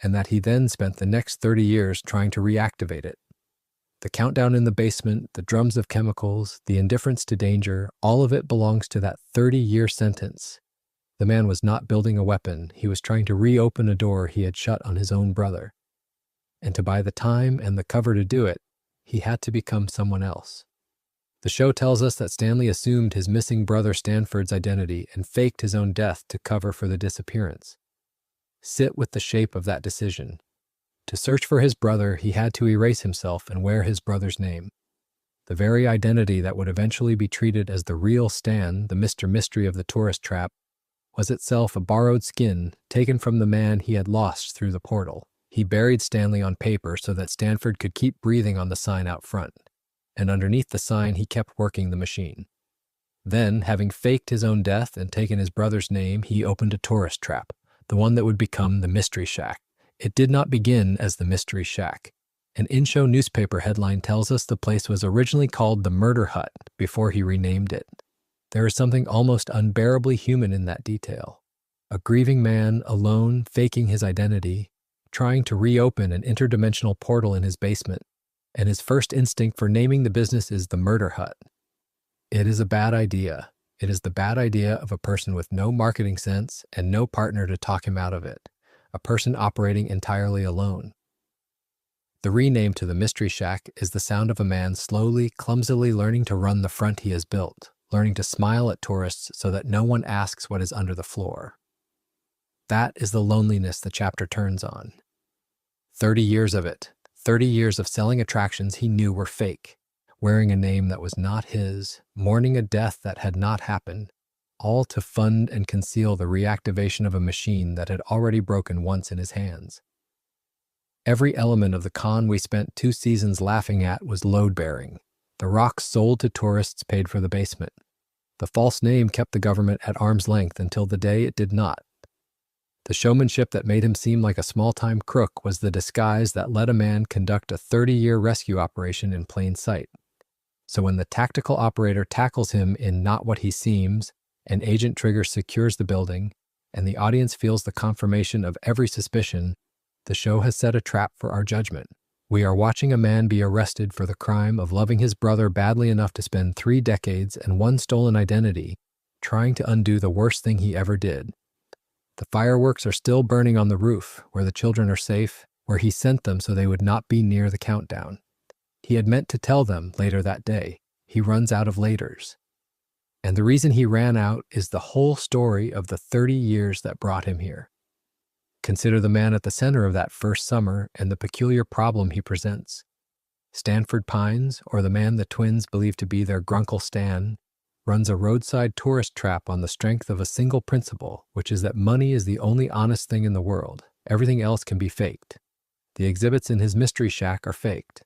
and that he then spent the next 30 years trying to reactivate it. The countdown in the basement, the drums of chemicals, the indifference to danger, all of it belongs to that 30-year sentence. The man was not building a weapon. He was trying to reopen a door he had shut on his own brother. And to buy the time and the cover to do it, he had to become someone else. The show tells us that Stanley assumed his missing brother Stanford's identity and faked his own death to cover for the disappearance. Sit with the shape of that decision. To search for his brother, he had to erase himself and wear his brother's name. The very identity that would eventually be treated as the real Stan, the Mr. Mystery of the tourist trap, was itself a borrowed skin taken from the man he had lost through the portal. He buried Stanley on paper so that Stanford could keep breathing on the sign out front, and underneath the sign he kept working the machine. Then, having faked his own death and taken his brother's name, he opened a tourist trap, the one that would become the Mystery Shack. It did not begin as the Mystery Shack. An in-show newspaper headline tells us the place was originally called the Murder Hut before he renamed it. There is something almost unbearably human in that detail. A grieving man, alone, faking his identity, trying to reopen an interdimensional portal in his basement, and his first instinct for naming the business is the Murder Hut. It is a bad idea. It is the bad idea of a person with no marketing sense and no partner to talk him out of it, a person operating entirely alone. The rename to the Mystery Shack is the sound of a man slowly, clumsily learning to run the front he has built, learning to smile at tourists so that no one asks what is under the floor. That is the loneliness the chapter turns on. 30 years of it, 30 years of selling attractions he knew were fake, wearing a name that was not his, mourning a death that had not happened, all to fund and conceal the reactivation of a machine that had already broken once in his hands. Every element of the con we spent 2 seasons laughing at was load-bearing. The rocks sold to tourists paid for the basement. The false name kept the government at arm's length until the day it did not. The showmanship that made him seem like a small-time crook was the disguise that let a man conduct a 30-year rescue operation in plain sight. So when the tactical operator tackles him in Not What He Seems, and Agent Trigger secures the building, and the audience feels the confirmation of every suspicion, the show has set a trap for our judgment. We are watching a man be arrested for the crime of loving his brother badly enough to spend 3 decades and 1 stolen identity trying to undo the worst thing he ever did. The fireworks are still burning on the roof, where the children are safe, where he sent them so they would not be near the countdown. He had meant to tell them later that day. He runs out of laters. And the reason he ran out is the whole story of the 30 years that brought him here. Consider the man at the center of that first summer and the peculiar problem he presents. Stanley Pines, or the man the twins believe to be their Grunkle Stan, runs a roadside tourist trap on the strength of a single principle, which is that money is the only honest thing in the world. Everything else can be faked. The exhibits in his Mystery Shack are faked.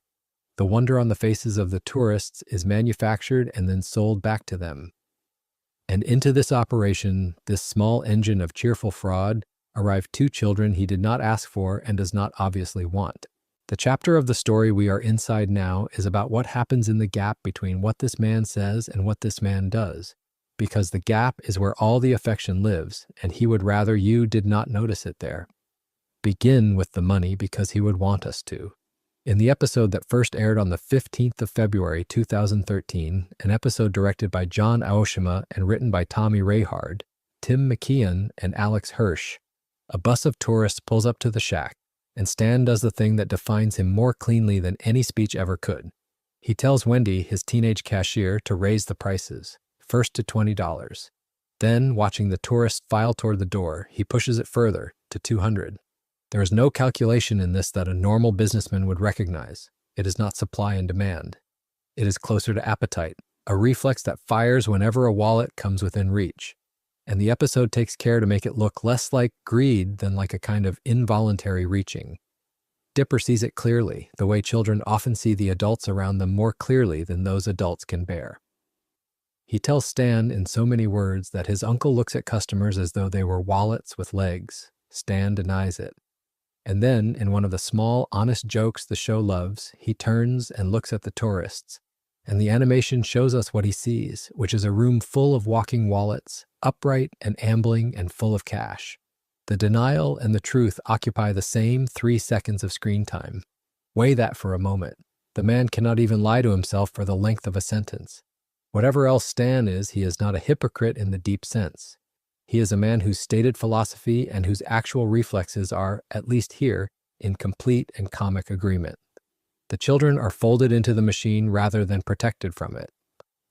The wonder on the faces of the tourists is manufactured and then sold back to them. And into this operation, this small engine of cheerful fraud, arrived 2 children he did not ask for and does not obviously want. The chapter of the story we are inside now is about what happens in the gap between what this man says and what this man does, because the gap is where all the affection lives, and he would rather you did not notice it there. Begin with the money because he would want us to. In the episode that first aired on the 15th of February 2013, an episode directed by John Aoshima and written by Tommy Rahard, Tim McKeon, and Alex Hirsch, a bus of tourists pulls up to the shack, and Stan does the thing that defines him more cleanly than any speech ever could. He tells Wendy, his teenage cashier, to raise the prices, first to $20. Then, watching the tourists file toward the door, he pushes it further, to $200. There is no calculation in this that a normal businessman would recognize. It is not supply and demand. It is closer to appetite, a reflex that fires whenever a wallet comes within reach. And the episode takes care to make it look less like greed than like a kind of involuntary reaching. Dipper sees it clearly, the way children often see the adults around them more clearly than those adults can bear. He tells Stan in so many words that his uncle looks at customers as though they were wallets with legs. Stan denies it. And then, in one of the small, honest jokes the show loves, he turns and looks at the tourists, and the animation shows us what he sees, which is a room full of walking wallets, upright and ambling and full of cash. The denial and the truth occupy the same 3 seconds of screen time. Weigh that for a moment. The man cannot even lie to himself for the length of a sentence. Whatever else Stan is, he is not a hypocrite in the deep sense. He is a man whose stated philosophy and whose actual reflexes are, at least here, in complete and comic agreement. The children are folded into the machine rather than protected from it.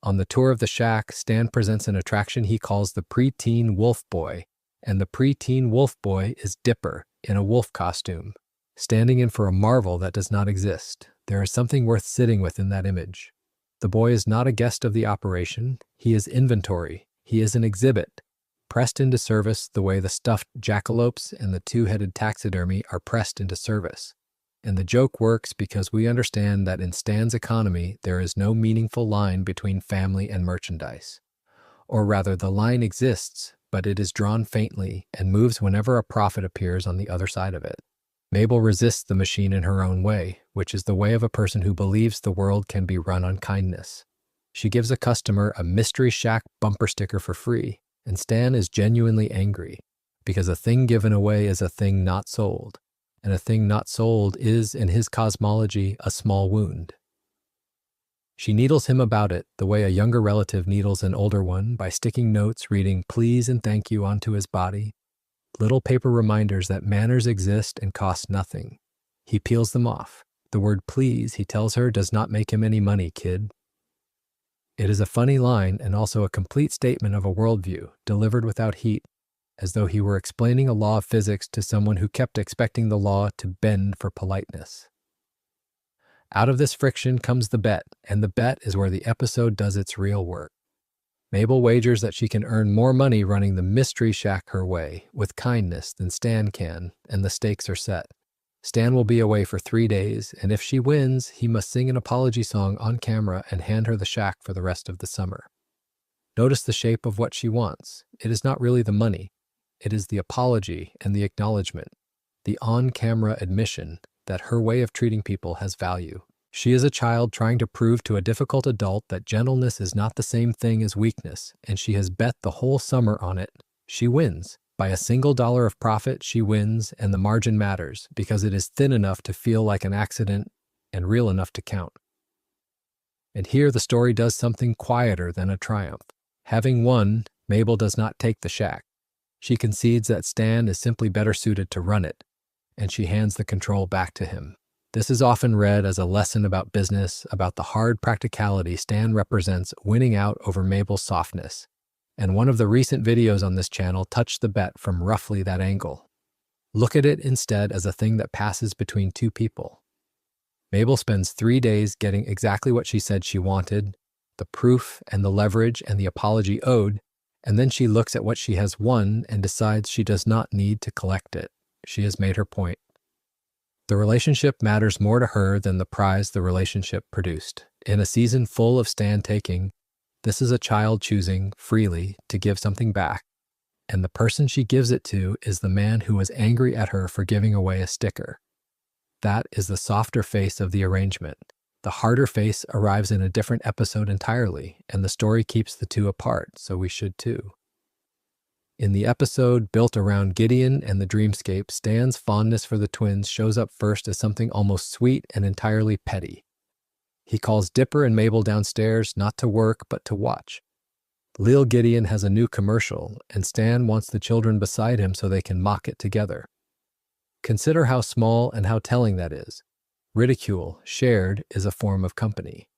On the tour of the shack, Stan presents an attraction he calls the preteen wolf boy, and the preteen wolf boy is Dipper in a wolf costume, standing in for a marvel that does not exist. There is something worth sitting with in that image. The boy is not a guest of the operation. He is inventory. He is an exhibit. pressed into service the way the stuffed jackalopes and the two-headed taxidermy are pressed into service. And the joke works because we understand that in Stan's economy, there is no meaningful line between family and merchandise. Or rather, the line exists, but it is drawn faintly and moves whenever a profit appears on the other side of it. Mabel resists the machine in her own way, which is the way of a person who believes the world can be run on kindness. She gives a customer a Mystery Shack bumper sticker for free, and Stan is genuinely angry, because a thing given away is a thing not sold, and a thing not sold is, in his cosmology, a small wound. She needles him about it the way a younger relative needles an older one by sticking notes reading please and thank you onto his body, little paper reminders that manners exist and cost nothing. He peels them off. The word please, he tells her, does not make him any money, kid. It is a funny line and also a complete statement of a worldview, delivered without heat, as though he were explaining a law of physics to someone who kept expecting the law to bend for politeness. Out of this friction comes the bet, and the bet is where the episode does its real work. Mabel wagers that she can earn more money running the Mystery Shack her way, with kindness, than Stan can, and the stakes are set. Stan will be away for 3 days, and if she wins, he must sing an apology song on camera and hand her the shack for the rest of the summer. Notice the shape of what she wants. It is not really the money. It is the apology and the acknowledgement, the on-camera admission that her way of treating people has value. She is a child trying to prove to a difficult adult that gentleness is not the same thing as weakness, and she has bet the whole summer on it. She wins. By a single dollar of profit, she wins, and the margin matters because it is thin enough to feel like an accident and real enough to count. And here the story does something quieter than a triumph. Having won, Mabel does not take the shack. She concedes that Stan is simply better suited to run it, and she hands the control back to him. This is often read as a lesson about business, about the hard practicality Stan represents winning out over Mabel's softness. And one of the recent videos on this channel touched the bet from roughly that angle. Look at it instead as a thing that passes between two people. Mabel spends 3 days getting exactly what she said she wanted, the proof and the leverage and the apology owed, and then she looks at what she has won and decides she does not need to collect it. She has made her point. The relationship matters more to her than the prize the relationship produced. In a season full of Stan taking, this is a child choosing freely to give something back, and the person she gives it to is the man who was angry at her for giving away a sticker. That is the softer face of the arrangement. The harder face arrives in a different episode entirely, and the story keeps the two apart, so we should too. In the episode built around Gideon and the dreamscape, Stan's fondness for the twins shows up first as something almost sweet and entirely petty. He calls Dipper and Mabel downstairs not to work but to watch. Lil Gideon has a new commercial, and Stan wants the children beside him so they can mock it together. Consider how small and how telling that is. Ridicule, shared, is a form of company.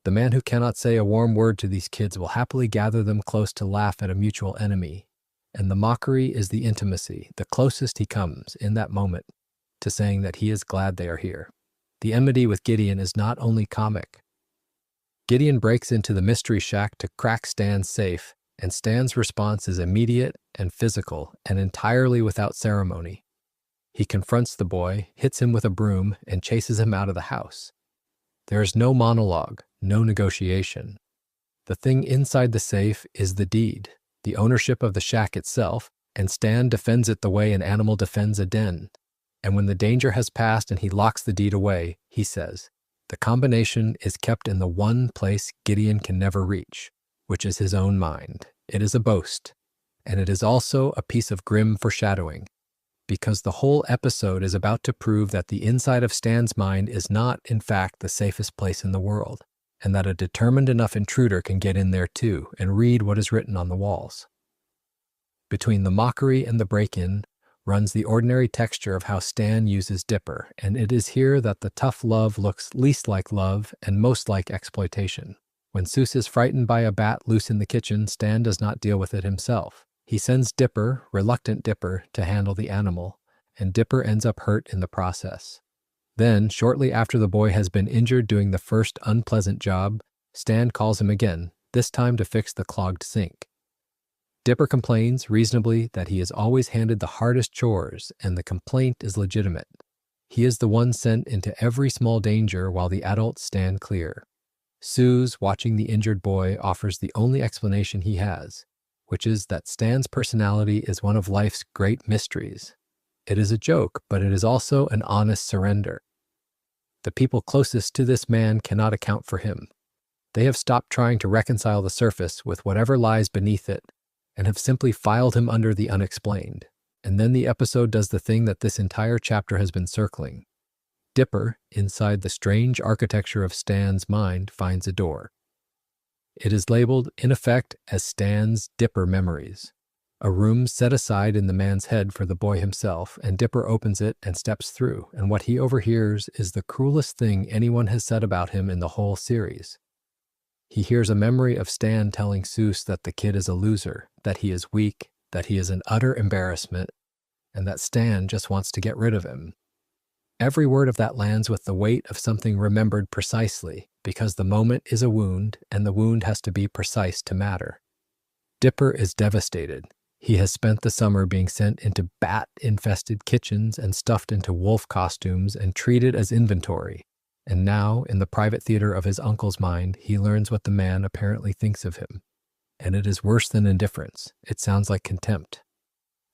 The man who cannot say a warm word to these kids will happily gather them close to laugh at a mutual enemy. And the mockery is the intimacy, the closest he comes, in that moment, to saying that he is glad they are here. The enmity with Gideon is not only comic. Gideon breaks into the Mystery Shack to crack Stan's safe, and Stan's response is immediate and physical and entirely without ceremony. He confronts the boy, hits him with a broom, and chases him out of the house. There is no monologue, no negotiation. The thing inside the safe is the deed, the ownership of the shack itself, and Stan defends it the way an animal defends a den. And when the danger has passed and he locks the deed away, he says, the combination is kept in the one place Gideon can never reach, which is his own mind. It is a boast, and it is also a piece of grim foreshadowing, because the whole episode is about to prove that the inside of Stan's mind is not, in fact, the safest place in the world, and that a determined enough intruder can get in there too and read what is written on the walls. Between the mockery and the break-in runs the ordinary texture of how Stan uses Dipper, and it is here that the tough love looks least like love and most like exploitation. When Seuss is frightened by a bat loose in the kitchen, Stan does not deal with it himself. He sends Dipper, reluctant Dipper, to handle the animal, and Dipper ends up hurt in the process. Then, shortly after the boy has been injured doing the first unpleasant job, Stan calls him again, this time to fix the clogged sink. Dipper complains, reasonably, that he is always handed the hardest chores, and the complaint is legitimate. He is the one sent into every small danger while the adults stand clear. Suze, watching the injured boy, offers the only explanation he has, which is that Stan's personality is one of life's great mysteries. It is a joke, but it is also an honest surrender. The people closest to this man cannot account for him. They have stopped trying to reconcile the surface with whatever lies beneath it, and have simply filed him under the unexplained. And then the episode does the thing that this entire chapter has been circling. Dipper, inside the strange architecture of Stan's mind, finds a door. It is labeled, in effect, as Stan's Dipper Memories, a room set aside in the man's head for the boy himself, and Dipper opens it and steps through, and what he overhears is the cruelest thing anyone has said about him in the whole series. He hears a memory of Stan telling Seuss that the kid is a loser, that he is weak, that he is an utter embarrassment, and that Stan just wants to get rid of him. Every word of that lands with the weight of something remembered precisely, because the moment is a wound, and the wound has to be precise to matter. Dipper is devastated. He has spent the summer being sent into bat-infested kitchens and stuffed into wolf costumes and treated as inventory. And now, in the private theater of his uncle's mind, he learns what the man apparently thinks of him. And it is worse than indifference. It sounds like contempt.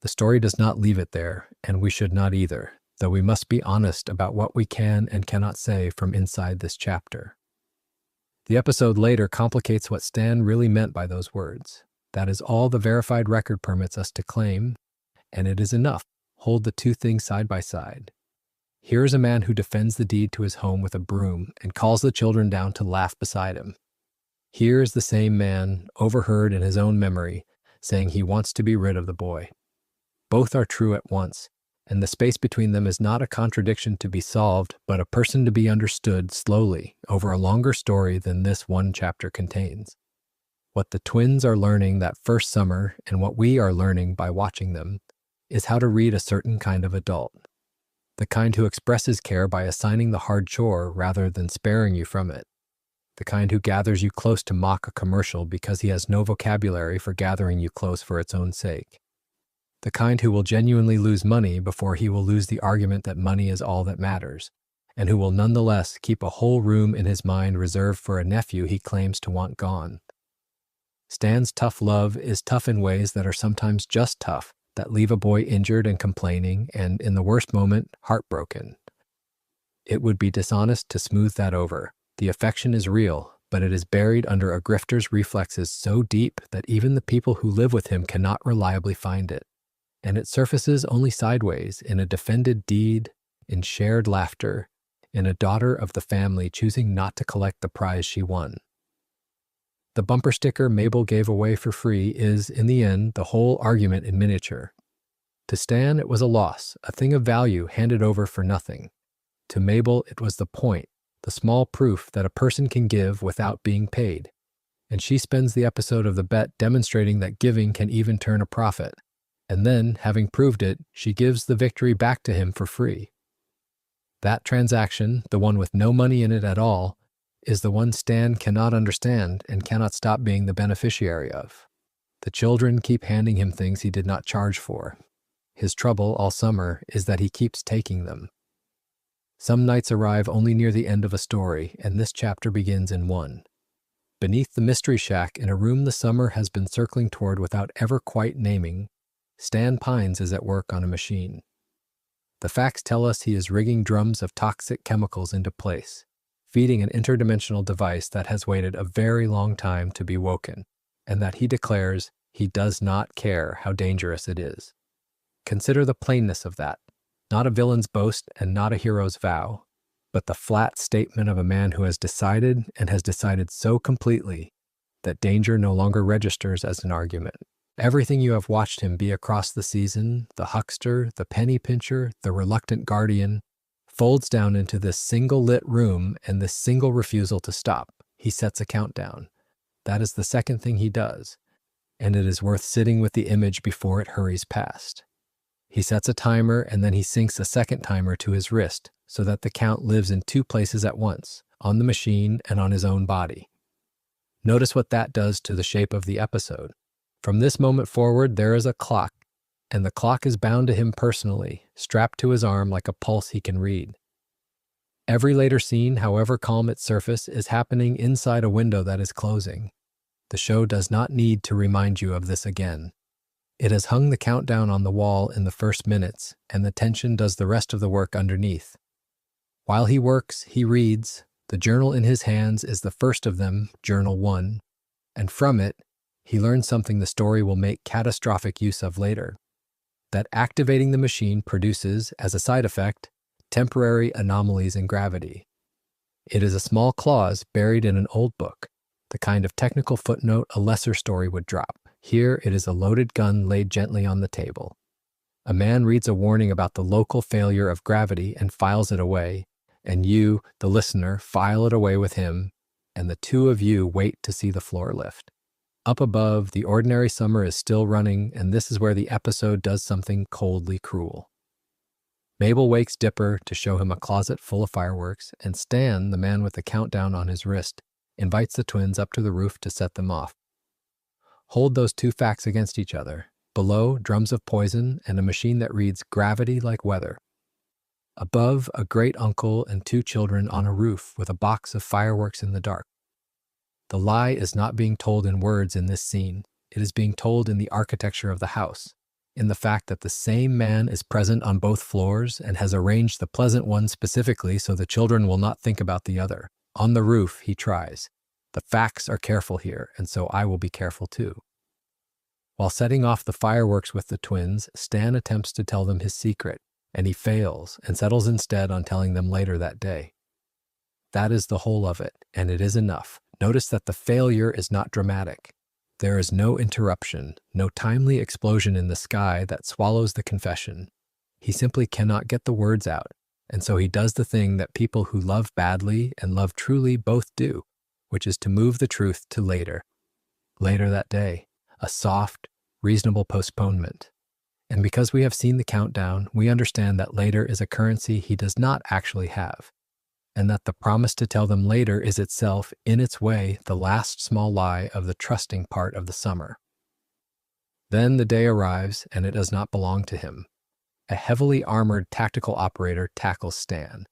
The story does not leave it there, and we should not either, though we must be honest about what we can and cannot say from inside this chapter. The episode later complicates what Stan really meant by those words. That is all the verified record permits us to claim, and it is enough. Hold the two things side by side. Here is a man who defends the deed to his home with a broom and calls the children down to laugh beside him. Here is the same man, overheard in his own memory, saying he wants to be rid of the boy. Both are true at once, and the space between them is not a contradiction to be solved, but a person to be understood slowly over a longer story than this one chapter contains. What the twins are learning that first summer, and what we are learning by watching them, is how to read a certain kind of adult. The kind who expresses care by assigning the hard chore rather than sparing you from it. The kind who gathers you close to mock a commercial because he has no vocabulary for gathering you close for its own sake. The kind who will genuinely lose money before he will lose the argument that money is all that matters, and who will nonetheless keep a whole room in his mind reserved for a nephew he claims to want gone. Stan's tough love is tough in ways that are sometimes just tough, that leave a boy injured and complaining, and, in the worst moment, heartbroken. It would be dishonest to smooth that over. The affection is real, but it is buried under a grifter's reflexes so deep that even the people who live with him cannot reliably find it. And it surfaces only sideways, in a defended deed, in shared laughter, in a daughter of the family choosing not to collect the prize she won. The bumper sticker Mabel gave away for free is, in the end, the whole argument in miniature. To Stan, it was a loss, a thing of value handed over for nothing. To Mabel, it was the point, the small proof that a person can give without being paid. And she spends the episode of the bet demonstrating that giving can even turn a profit. And then, having proved it, she gives the victory back to him for free. That transaction, the one with no money in it at all, is the one Stan cannot understand and cannot stop being the beneficiary of. The children keep handing him things he did not charge for. His trouble all summer is that he keeps taking them. Some nights arrive only near the end of a story, and this chapter begins in one. Beneath the mystery shack, in a room the summer has been circling toward without ever quite naming, Stan Pines is at work on a machine. The facts tell us he is rigging drums of toxic chemicals into place, feeding an interdimensional device that has waited a very long time to be woken, and that he declares he does not care how dangerous it is. Consider the plainness of that, not a villain's boast and not a hero's vow, but the flat statement of a man who has decided, and has decided so completely, that danger no longer registers as an argument. Everything you have watched him be across the season, the huckster, the penny pincher, the reluctant guardian, folds down into this single lit room and this single refusal to stop. He sets a countdown. That is the second thing he does, and it is worth sitting with the image before it hurries past. He sets a timer and then he syncs a second timer to his wrist so that the count lives in two places at once, on the machine and on his own body. Notice what that does to the shape of the episode. From this moment forward, there is a clock, and the clock is bound to him personally, strapped to his arm like a pulse he can read. Every later scene, however calm its surface, is happening inside a window that is closing. The show does not need to remind you of this again. It has hung the countdown on the wall in the first minutes, and the tension does the rest of the work underneath. While he works, he reads. The journal in his hands is the first of them, Journal 1, and from it, he learns something the story will make catastrophic use of later. That activating the machine produces, as a side effect, temporary anomalies in gravity. It is a small clause buried in an old book, the kind of technical footnote a lesser story would drop. Here it is a loaded gun laid gently on the table. A man reads a warning about the local failure of gravity and files it away, and you, the listener, file it away with him, and the two of you wait to see the floor lift. Up above, the ordinary summer is still running, and this is where the episode does something coldly cruel. Mabel wakes Dipper to show him a closet full of fireworks, and Stan, the man with the countdown on his wrist, invites the twins up to the roof to set them off. Hold those two facts against each other. Below, drums of poison and a machine that reads gravity like weather. Above, a great uncle and two children on a roof with a box of fireworks in the dark. The lie is not being told in words in this scene. It is being told in the architecture of the house, in the fact that the same man is present on both floors and has arranged the pleasant one specifically so the children will not think about the other. On the roof, he tries. The facts are careful here, and so I will be careful too. While setting off the fireworks with the twins, Stan attempts to tell them his secret, and he fails and settles instead on telling them later that day. That is the whole of it, and it is enough. Notice that the failure is not dramatic. There is no interruption, no timely explosion in the sky that swallows the confession. He simply cannot get the words out, and so he does the thing that people who love badly and love truly both do, which is to move the truth to later. Later that day, a soft, reasonable postponement. And because we have seen the countdown, we understand that later is a currency he does not actually have, and that the promise to tell them later is itself, in its way, the last small lie of the trusting part of the summer. Then the day arrives, and it does not belong to him. A heavily armored tactical operator tackles Stan.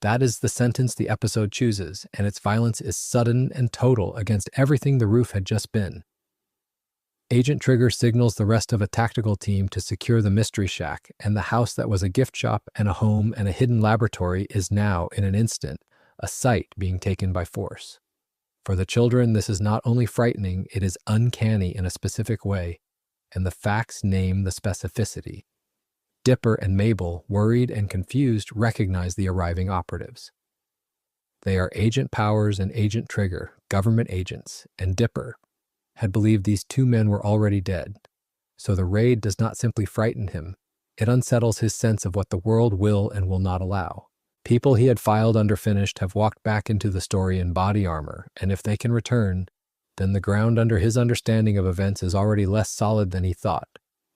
That is the sentence the episode chooses, and its violence is sudden and total against everything the roof had just been. Agent Trigger signals the rest of a tactical team to secure the mystery shack, and the house that was a gift shop and a home and a hidden laboratory is now, in an instant, a site being taken by force. For the children, this is not only frightening, it is uncanny in a specific way, and the facts name the specificity. Dipper and Mabel, worried and confused, recognize the arriving operatives. They are Agent Powers and Agent Trigger, government agents, and Dipper had believed these two men were already dead. So the raid does not simply frighten him. It unsettles his sense of what the world will and will not allow. People he had filed under finished have walked back into the story in body armor, and if they can return, then the ground under his understanding of events is already less solid than he thought,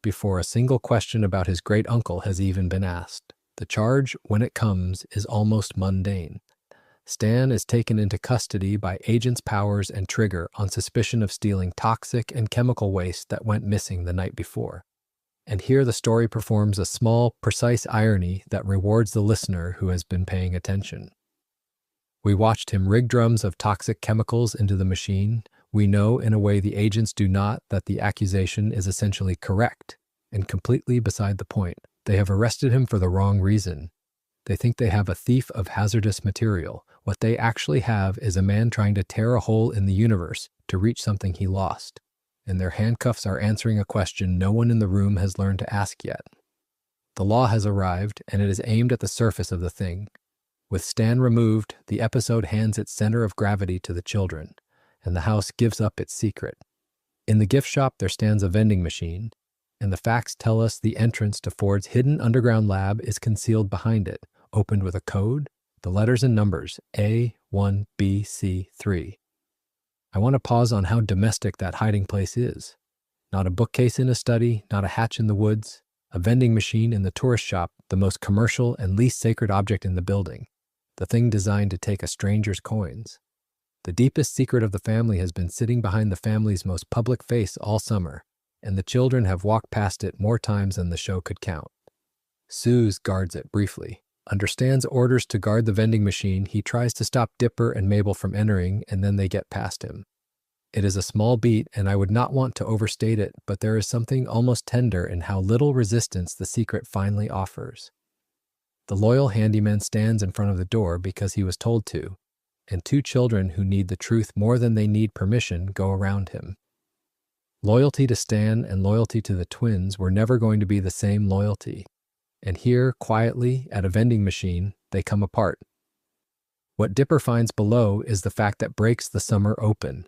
before a single question about his great-uncle has even been asked. The charge, when it comes, is almost mundane. Stan is taken into custody by Agents Powers and Trigger on suspicion of stealing toxic and chemical waste that went missing the night before. And here the story performs a small, precise irony that rewards the listener who has been paying attention. We watched him rig drums of toxic chemicals into the machine. We know, in a way the agents do not, that the accusation is essentially correct and completely beside the point. They have arrested him for the wrong reason. They think they have a thief of hazardous material. What they actually have is a man trying to tear a hole in the universe to reach something he lost. And their handcuffs are answering a question no one in the room has learned to ask yet. The law has arrived, and it is aimed at the surface of the thing. With Stan removed, the episode hands its center of gravity to the children, and the house gives up its secret. In the gift shop there stands a vending machine, and the facts tell us the entrance to Ford's hidden underground lab is concealed behind it, opened with a code, the letters and numbers A1BC3. I want to pause on how domestic that hiding place is. Not a bookcase in a study, not a hatch in the woods, a vending machine in the tourist shop, the most commercial and least sacred object in the building, the thing designed to take a stranger's coins. The deepest secret of the family has been sitting behind the family's most public face all summer, and the children have walked past it more times than the show could count. Suze guards it briefly. Under Stan's orders to guard the vending machine, he tries to stop Dipper and Mabel from entering, and then they get past him. It is a small beat, and I would not want to overstate it, but there is something almost tender in how little resistance the secret finally offers. The loyal handyman stands in front of the door because he was told to, and two children who need the truth more than they need permission go around him. Loyalty to Stan and loyalty to the twins were never going to be the same loyalty, and here, quietly, at a vending machine, they come apart. What Dipper finds below is the fact that breaks the summer open.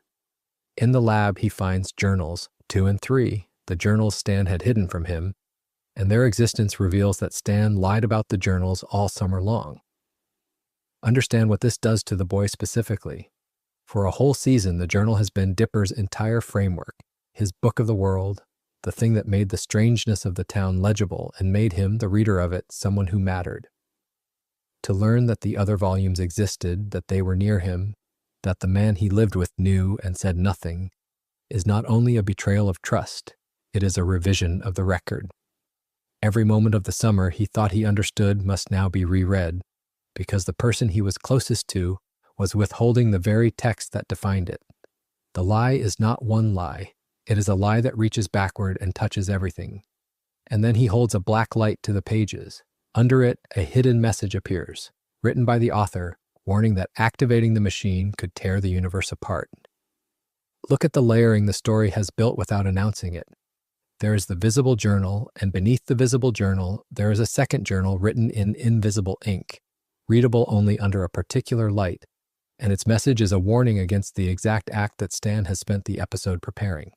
In the lab, he finds journals, 2 and 3, the journals Stan had hidden from him, and their existence reveals that Stan lied about the journals all summer long. Understand what this does to the boy specifically. For a whole season, the journal has been Dipper's entire framework, his book of the world, the thing that made the strangeness of the town legible and made him, the reader of it, someone who mattered. To learn that the other volumes existed, that they were near him, that the man he lived with knew and said nothing, is not only a betrayal of trust, it is a revision of the record. Every moment of the summer he thought he understood must now be reread, because the person he was closest to was withholding the very text that defined it. The lie is not one lie. It is a lie that reaches backward and touches everything. And then he holds a black light to the pages. Under it, a hidden message appears, written by the author, warning that activating the machine could tear the universe apart. Look at the layering the story has built without announcing it. There is the visible journal, and beneath the visible journal, there is a second journal written in invisible ink, readable only under a particular light, and its message is a warning against the exact act that Stan has spent the episode preparing.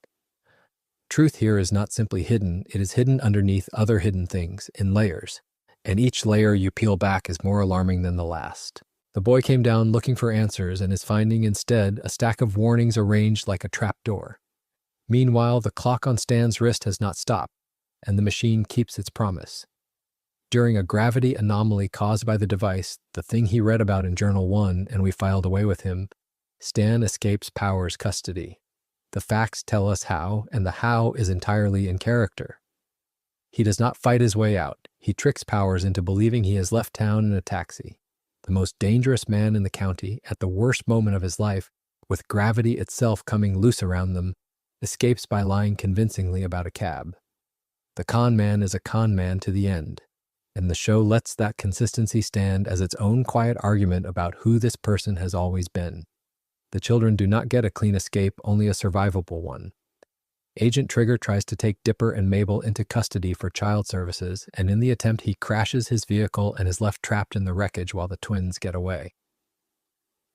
Truth here is not simply hidden, it is hidden underneath other hidden things, in layers, and each layer you peel back is more alarming than the last. The boy came down looking for answers and is finding instead a stack of warnings arranged like a trapdoor. Meanwhile, the clock on Stan's wrist has not stopped, and the machine keeps its promise. During a gravity anomaly caused by the device, the thing he read about in Journal 1 and we filed away with him, Stan escapes Power's custody. The facts tell us how, and the how is entirely in character. He does not fight his way out. He tricks Powers into believing he has left town in a taxi. The most dangerous man in the county, at the worst moment of his life, with gravity itself coming loose around them, escapes by lying convincingly about a cab. The con man is a con man to the end, and the show lets that consistency stand as its own quiet argument about who this person has always been. The children do not get a clean escape, only a survivable one. Agent Trigger tries to take Dipper and Mabel into custody for child services, and in the attempt he crashes his vehicle and is left trapped in the wreckage while the twins get away.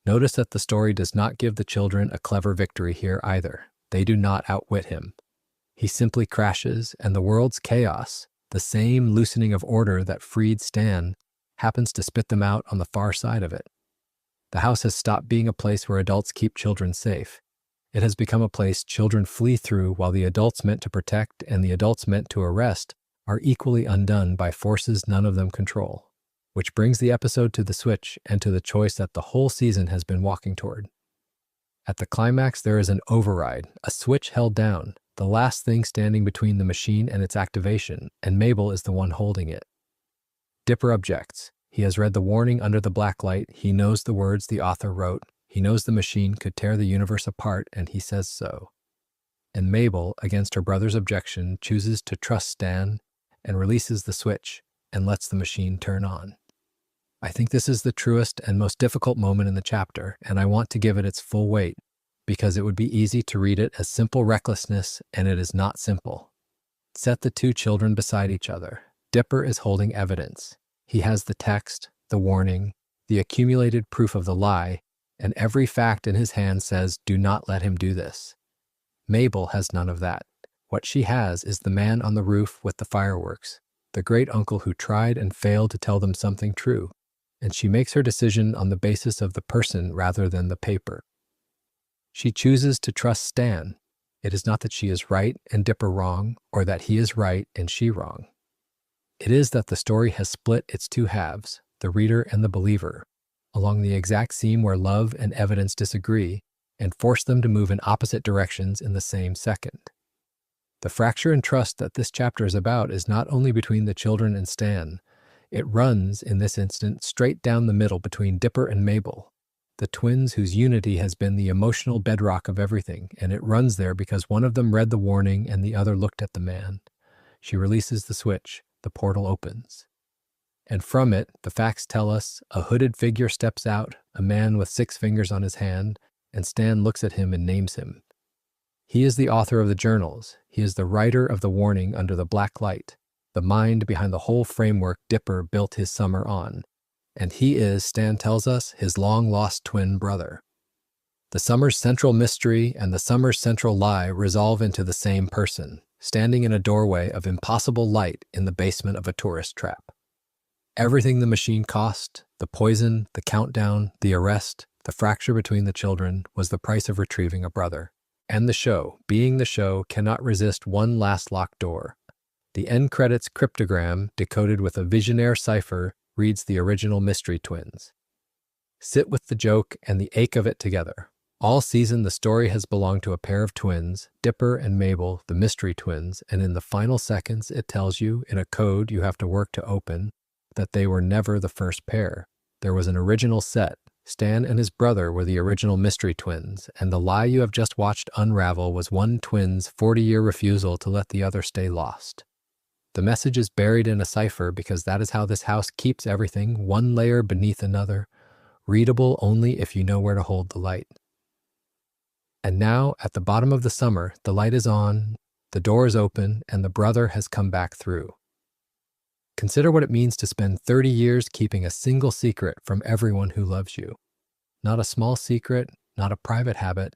Notice that the story does not give the children a clever victory here either. They do not outwit him. He simply crashes, and the world's chaos, the same loosening of order that freed Stan, happens to spit them out on the far side of it. The house has stopped being a place where adults keep children safe. It has become a place children flee through while the adults meant to protect and the adults meant to arrest are equally undone by forces none of them control. Which brings the episode to the switch and to the choice that the whole season has been walking toward. At the climax, there is an override, a switch held down, the last thing standing between the machine and its activation, and Mabel is the one holding it. Dipper objects. He has read the warning under the black light, he knows the words the author wrote, he knows the machine could tear the universe apart, and he says so. And Mabel, against her brother's objection, chooses to trust Stan and releases the switch and lets the machine turn on. I think this is the truest and most difficult moment in the chapter, and I want to give it its full weight, because it would be easy to read it as simple recklessness, and it is not simple. Set the two children beside each other. Dipper is holding evidence. He has the text, the warning, the accumulated proof of the lie, and every fact in his hand says, do not let him do this. Mabel has none of that. What she has is the man on the roof with the fireworks, the great uncle who tried and failed to tell them something true, and she makes her decision on the basis of the person rather than the paper. She chooses to trust Stan. It is not that she is right and Dipper wrong, or that he is right and she wrong. It is that the story has split its two halves, the reader and the believer, along the exact seam where love and evidence disagree, and force them to move in opposite directions in the same second. The fracture in trust that this chapter is about is not only between the children and Stan. It runs, in this instant, straight down the middle between Dipper and Mabel, the twins whose unity has been the emotional bedrock of everything, and it runs there because one of them read the warning and the other looked at the man. She releases the switch, the portal opens. And from it, the facts tell us, a hooded figure steps out, a man with 6 fingers on his hand, and Stan looks at him and names him. He is the author of the journals. He is the writer of the warning under the black light, the mind behind the whole framework Dipper built his summer on. And he is, Stan tells us, his long-lost twin brother. The summer's central mystery and the summer's central lie resolve into the same person, standing in a doorway of impossible light in the basement of a tourist trap. Everything the machine cost, the poison, the countdown, the arrest, the fracture between the children, was the price of retrieving a brother. And the show, being the show, cannot resist one last locked door. The end credits cryptogram, decoded with a Visionaire cipher, reads the original Mystery Twins. Sit with the joke and the ache of it together. All season, the story has belonged to a pair of twins, Dipper and Mabel, the Mystery Twins, and in the final seconds, it tells you, in a code you have to work to open, that they were never the first pair. There was an original set. Stan and his brother were the original Mystery Twins, and the lie you have just watched unravel was one twin's 40-year refusal to let the other stay lost. The message is buried in a cipher because that is how this house keeps everything, one layer beneath another, readable only if you know where to hold the light. And now, at the bottom of the summer, the light is on, the door is open, and the brother has come back through. Consider what it means to spend 30 years keeping a single secret from everyone who loves you. Not a small secret, not a private habit,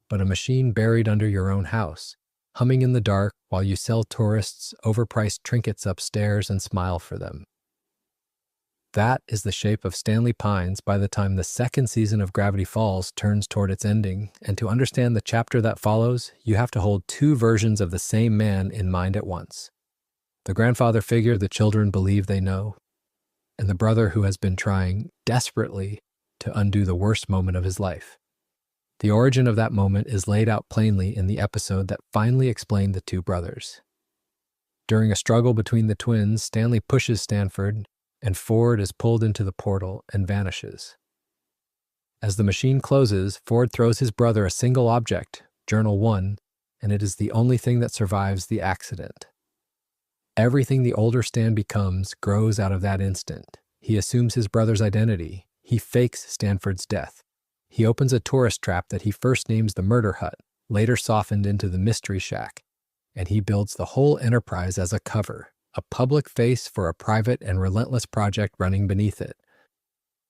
but a machine buried under your own house, humming in the dark while you sell tourists overpriced trinkets upstairs and smile for them. That is the shape of Stanley Pines by the time the second season of Gravity Falls turns toward its ending, and to understand the chapter that follows, you have to hold 2 versions of the same man in mind at once. The grandfather figure the children believe they know, and the brother who has been trying desperately to undo the worst moment of his life. The origin of that moment is laid out plainly in the episode that finally explained the 2 brothers. During a struggle between the twins, Stanley pushes Stanford, and Ford is pulled into the portal and vanishes. As the machine closes, Ford throws his brother a single object, Journal 1, and it is the only thing that survives the accident. Everything the older Stan becomes grows out of that instant. He assumes his brother's identity. He fakes Stanford's death. He opens a tourist trap that he first names the Murder Hut, later softened into the Mystery Shack, and he builds the whole enterprise as a cover, a public face for a private and relentless project running beneath it.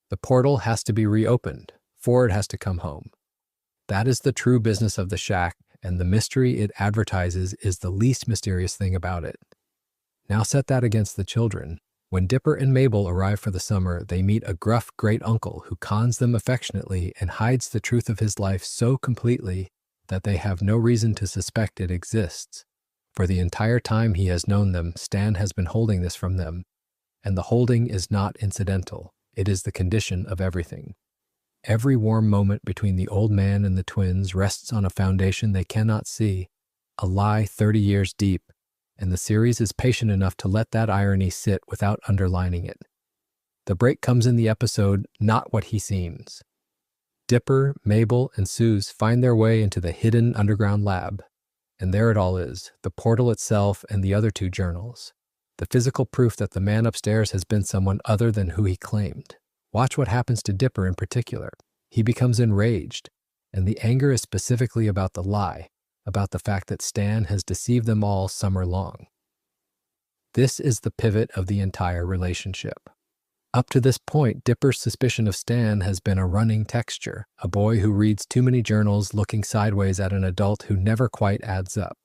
The portal has to be reopened. Ford has to come home. That is the true business of the shack, and the mystery it advertises is the least mysterious thing about it. Now set that against the children. When Dipper and Mabel arrive for the summer, they meet a gruff great-uncle who cons them affectionately and hides the truth of his life so completely that they have no reason to suspect it exists. For the entire time he has known them, Stan has been holding this from them, and the holding is not incidental. It is the condition of everything. Every warm moment between the old man and the twins rests on a foundation they cannot see, a lie 30 years deep, and the series is patient enough to let that irony sit without underlining it. The break comes in the episode, Not What He Seems. Dipper, Mabel, and Suze find their way into the hidden underground lab, and there it all is, the portal itself and the other 2 journals, the physical proof that the man upstairs has been someone other than who he claimed. Watch what happens to Dipper in particular. He becomes enraged, and the anger is specifically about the lie, about the fact that Stan has deceived them all summer long. This is the pivot of the entire relationship. Up to this point, Dipper's suspicion of Stan has been a running texture, a boy who reads too many journals looking sideways at an adult who never quite adds up.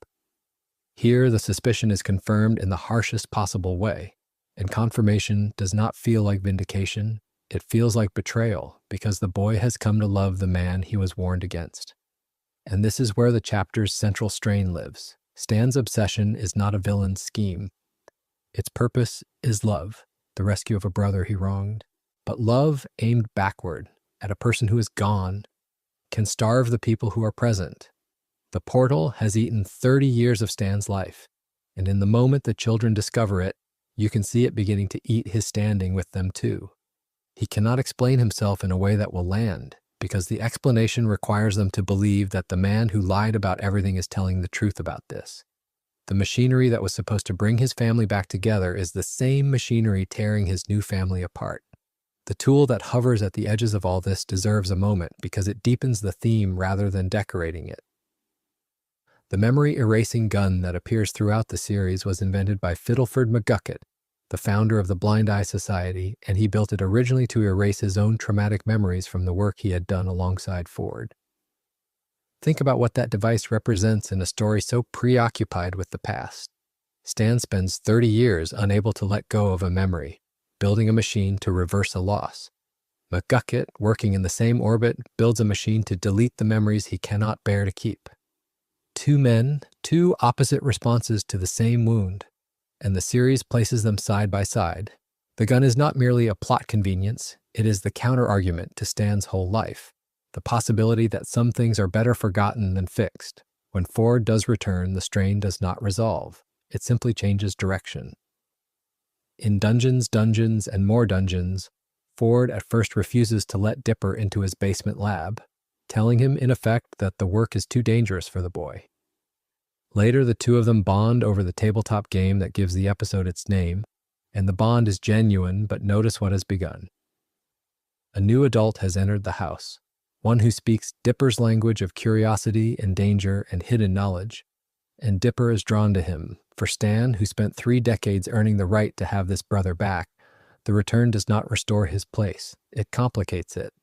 Here, the suspicion is confirmed in the harshest possible way, and confirmation does not feel like vindication. It feels like betrayal, because the boy has come to love the man he was warned against. And this is where the chapter's central strain lives. Stan's obsession is not a villain's scheme. Its purpose is love, the rescue of a brother he wronged. But love aimed backward, at a person who is gone, can starve the people who are present. The portal has eaten 30 years of Stan's life, and in the moment the children discover it, you can see it beginning to eat his standing with them too. He cannot explain himself in a way that will land, because the explanation requires them to believe that the man who lied about everything is telling the truth about this. The machinery that was supposed to bring his family back together is the same machinery tearing his new family apart. The tool that hovers at the edges of all this deserves a moment because it deepens the theme rather than decorating it. The memory-erasing gun that appears throughout the series was invented by Fiddleford McGucket, the founder of the Blind Eye Society, and he built it originally to erase his own traumatic memories from the work he had done alongside Ford. Think about what that device represents in a story so preoccupied with the past. Stan spends 30 years unable to let go of a memory, building a machine to reverse a loss. McGucket, working in the same orbit, builds a machine to delete the memories he cannot bear to keep. Two men, two opposite responses to the same wound, and the series places them side by side. The gun is not merely a plot convenience, it is the counter-argument to Stan's whole life, the possibility that some things are better forgotten than fixed. When Ford does return, the strain does not resolve, it simply changes direction. In Dungeons, Dungeons, and More Dungeons, Ford at first refuses to let Dipper into his basement lab, telling him in effect that the work is too dangerous for the boy. Later, the two of them bond over the tabletop game that gives the episode its name, and the bond is genuine, but notice what has begun. A new adult has entered the house, one who speaks Dipper's language of curiosity and danger and hidden knowledge, and Dipper is drawn to him. For Stan, who spent 3 decades earning the right to have this brother back, the return does not restore his place, it complicates it.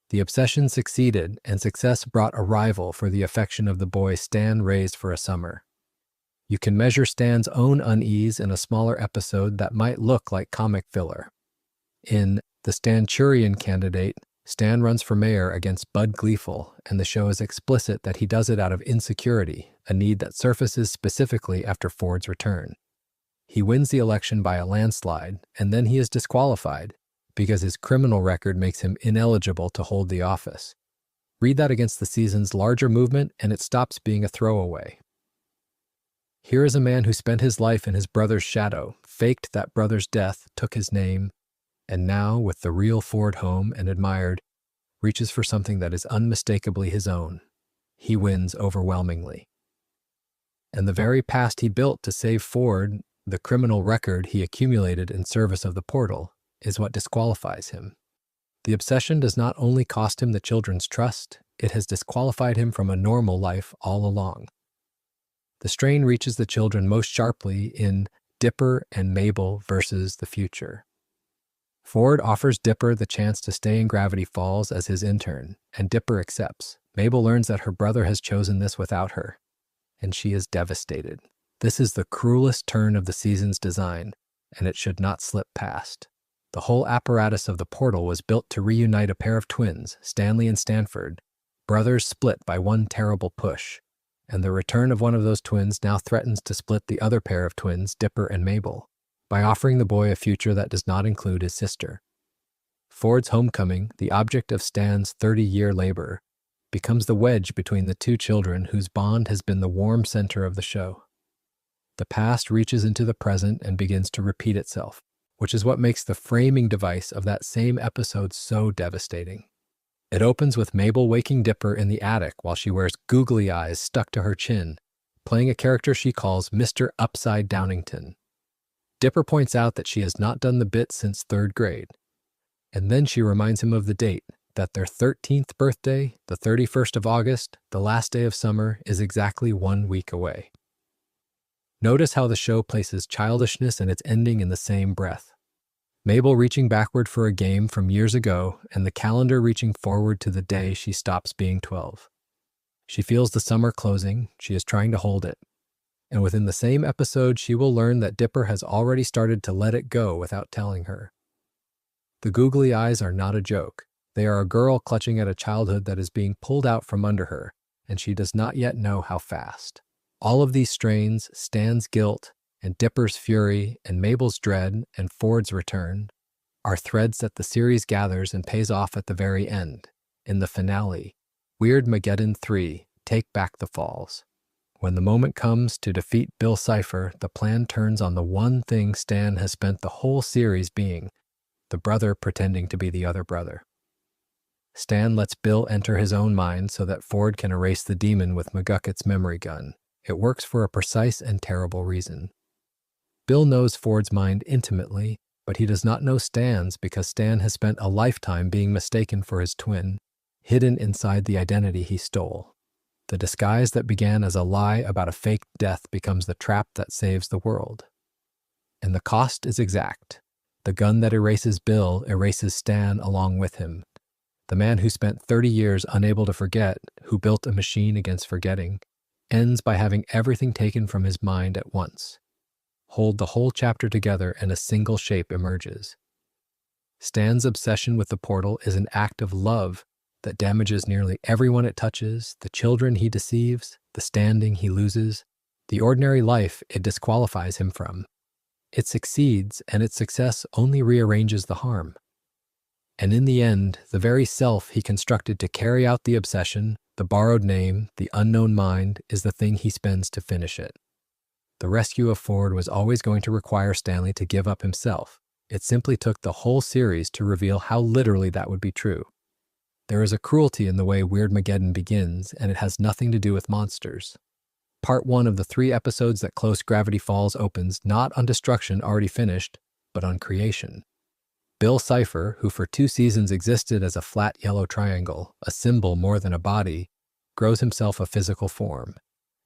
The obsession succeeded, and success brought a rival for the affection of the boy Stan raised for a summer. You can measure Stan's own unease in a smaller episode that might look like comic filler. In The Stanchurian Candidate, Stan runs for mayor against Bud Gleeful, and the show is explicit that he does it out of insecurity, a need that surfaces specifically after Ford's return. He wins the election by a landslide, and then he is disqualified, because his criminal record makes him ineligible to hold the office. Read that against the season's larger movement, and it stops being a throwaway. Here is a man who spent his life in his brother's shadow, faked that brother's death, took his name, and now, with the real Ford home and admired, reaches for something that is unmistakably his own. He wins overwhelmingly. And the very past he built to save Ford, the criminal record he accumulated in service of the portal, is what disqualifies him. The obsession does not only cost him the children's trust, it has disqualified him from a normal life all along. The strain reaches the children most sharply in Dipper and Mabel versus the future. Ford offers Dipper the chance to stay in Gravity Falls as his intern, and Dipper accepts. Mabel learns that her brother has chosen this without her, and she is devastated. This is the cruelest turn of the season's design, and it should not slip past. The whole apparatus of the portal was built to reunite a pair of twins, Stanley and Stanford, brothers split by one terrible push, and the return of one of those twins now threatens to split the other pair of twins, Dipper and Mabel, by offering the boy a future that does not include his sister. Ford's homecoming, the object of Stan's 30-year labor, becomes the wedge between the two children whose bond has been the warm center of the show. The past reaches into the present and begins to repeat itself, which is what makes the framing device of that same episode so devastating. It opens with Mabel waking Dipper in the attic while she wears googly eyes stuck to her chin, playing a character she calls Mr. Upside Downington. Dipper points out that she has not done the bit since 3rd grade, and then she reminds him of the date, that their 13th birthday, the 31st of August, the last day of summer, is exactly 1 week away. Notice how the show places childishness and its ending in the same breath. Mabel reaching backward for a game from years ago, and the calendar reaching forward to the day she stops being 12. She feels the summer closing, she is trying to hold it. And within the same episode, she will learn that Dipper has already started to let it go without telling her. The googly eyes are not a joke. They are a girl clutching at a childhood that is being pulled out from under her, and she does not yet know how fast. All of these strains, Stan's guilt, and Dipper's fury, and Mabel's dread, and Ford's return, are threads that the series gathers and pays off at the very end. In the finale, Weirdmageddon 3, Take Back the Falls. When the moment comes to defeat Bill Cipher, the plan turns on the one thing Stan has spent the whole series being, the brother pretending to be the other brother. Stan lets Bill enter his own mind so that Ford can erase the demon with McGucket's memory gun. It works for a precise and terrible reason. Bill knows Ford's mind intimately, but he does not know Stan's because Stan has spent a lifetime being mistaken for his twin, hidden inside the identity he stole. The disguise that began as a lie about a fake death becomes the trap that saves the world. And the cost is exact. The gun that erases Bill erases Stan along with him. The man who spent 30 years unable to forget, who built a machine against forgetting, ends by having everything taken from his mind at once. Hold the whole chapter together and a single shape emerges. Stan's obsession with the portal is an act of love that damages nearly everyone it touches, the children he deceives, the standing he loses, the ordinary life it disqualifies him from. It succeeds, and its success only rearranges the harm. And in the end, the very self he constructed to carry out the obsession, the borrowed name, the unknown mind, is the thing he spends to finish it. The rescue of Ford was always going to require Stanley to give up himself. It simply took the whole series to reveal how literally that would be true. There is a cruelty in the way Weirdmageddon begins, and it has nothing to do with monsters. Part 1 of the 3 episodes that Close Gravity Falls opens not on destruction already finished, but on creation. Bill Cipher, who for 2 seasons existed as a flat yellow triangle, a symbol more than a body, grows himself a physical form.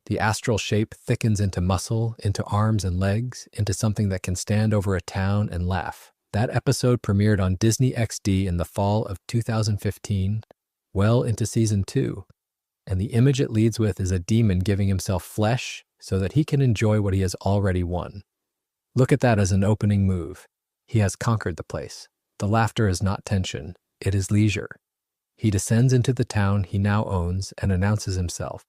The astral shape thickens into muscle, into arms and legs, into something that can stand over a town and laugh. That episode premiered on Disney XD in the fall of 2015, well into season 2. And the image it leads with is a demon giving himself flesh so that he can enjoy what he has already won. Look at that as an opening move. He has conquered the place. The laughter is not tension, it is leisure. He descends into the town he now owns and announces himself.